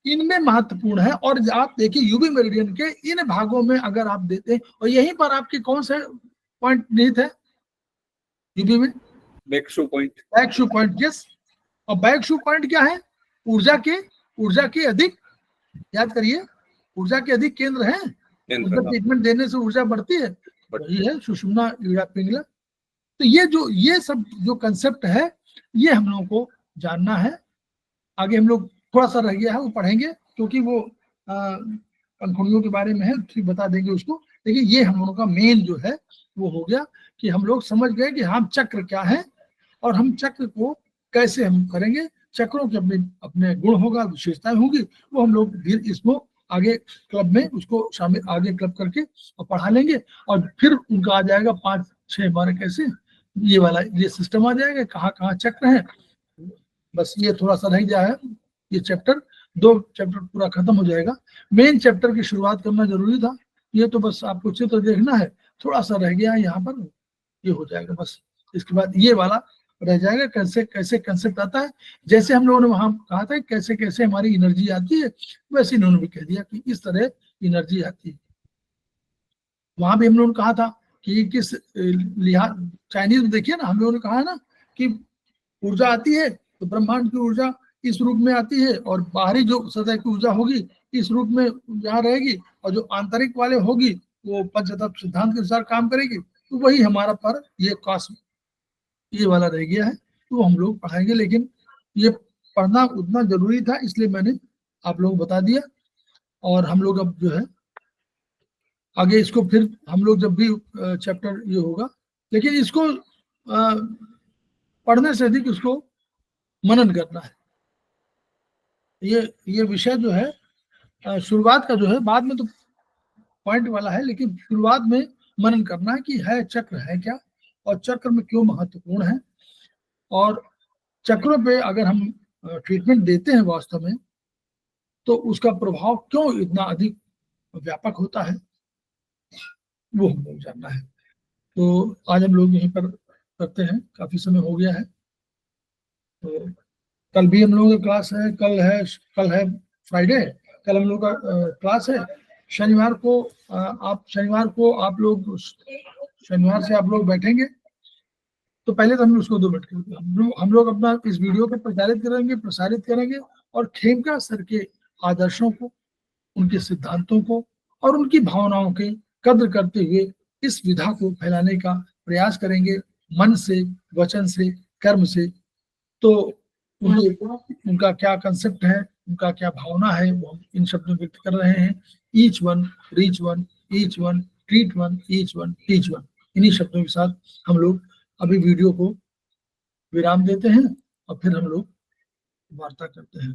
इनमें महत्वपूर्ण है, और आप देखिए यूबी मेरिडियन के इन भागों में अगर आप देते हैं, और यहीं पर आपके कौन से पॉइंट निहित है यूबी में, बैक शू पॉइंट, यस, और बैक शू पॉइंट क्या है, ऊर्जा के अधिक, याद करिए ऊर्जा के अधिक केंद्र है, उनका ट्रीटमेंट देने से ऊर्जा बढ़ती है, वही है सुषुम्ना ईड़ा पिंगला। तो ये सब जो कंसेप्ट है ये हम लोगों को जानना है, आगे हम लोग थोड़ा सा रह गया है वो पढ़ेंगे, क्योंकि वो पंखुड़ियों के बारे में है, फिर बता देंगे उसको। देखिए ये हम लोगों का मेन जो है वो हो गया कि हम लोग समझ गए कि हम चक्र क्या है, और हम चक्र को कैसे हम करेंगे, चक्रों के अपने गुण होगा, विशेषताएं होंगी, वो हम लोग इसको आगे क्लब में उसको शामिल, आगे क्लब करके और पढ़ा लेंगे, और फिर उनका आ जाएगा 5-6 बार कैसे ये वाला ये सिस्टम आ जाएगा, कहाँ चक्र है। बस ये थोड़ा सा रह गया है, ये चैप्टर 2 चैप्टर पूरा खत्म हो जाएगा। मेन चैप्टर की शुरुआत करना जरूरी था, ये तो बस आपको चित्र देखना है, थोड़ा सा रह गया है यहाँ पर, ये हो जाएगा बस। इसके बाद ये वाला रह जाएगा, कैसे कंसेप्ट आता है, जैसे हम लोगों ने वहां कहा था कैसे कैसे हमारी एनर्जी आती है, वैसे इन्होंने भी कह दिया कि इस तरह एनर्जी आती है। वहां भी हम लोगों ने कहा था कि किस लिहाज, चाइनीज में देखिए ना, हम लोगों ने कहा ना कि ऊर्जा आती है तो ब्रह्मांड की ऊर्जा इस रूप में आती है, और बाहरी जो सतह की ऊर्जा होगी इस रूप में यहाँ रहेगी, और जो आंतरिक वाले होगी वो पंचतत्व सिद्धांत के अनुसार काम करेगी। तो वही हमारा पर ये कॉस्म ये वाला रह गया है, तो हम लोग पढ़ाएंगे, लेकिन ये पढ़ना उतना जरूरी था इसलिए मैंने आप लोगों को बता दिया। और हम लोग अब जो है आगे इसको फिर हम लोग जब भी चैप्टर ये होगा, लेकिन इसको पढ़ने से अधिक इसको मनन करना है। ये विषय जो है शुरुआत का जो है, बाद में तो पॉइंट वाला है, लेकिन शुरुआत में मनन करना है कि है चक्र है क्या, और चक्र में क्यों महत्वपूर्ण है, और चक्रों पे अगर हम ट्रीटमेंट देते हैं वास्तव में तो उसका प्रभाव क्यों इतना अधिक व्यापक होता है, वो हम लोग जानना है। तो आज हम लोग यहीं पर करते हैं, काफी समय हो गया है। तो कल भी हम लोगों का क्लास है, कल है फ्राइडे, कल हम लोग का क्लास है। शनिवार से आप लोग बैठेंगे तो पहले तो हम उसको 2 मिनट के हम लोग अपना इस वीडियो को प्रसारित करेंगे और खेमका सर के आदर्शों को, उनके सिद्धांतों को और उनकी भावनाओं के कद्र करते हुए इस विधा को फैलाने का प्रयास करेंगे, मन से, वचन से, कर्म से। तो उनका क्या कंसेप्ट है, उनका क्या भावना है, वो हम इन शब्दों व्यक्त कर रहे हैं। Each one, reach one, each one, treat one, each one, teach one. इन्हीं शब्दों के साथ हम लोग अभी वीडियो को विराम देते हैं और फिर हम लोग वार्ता करते हैं।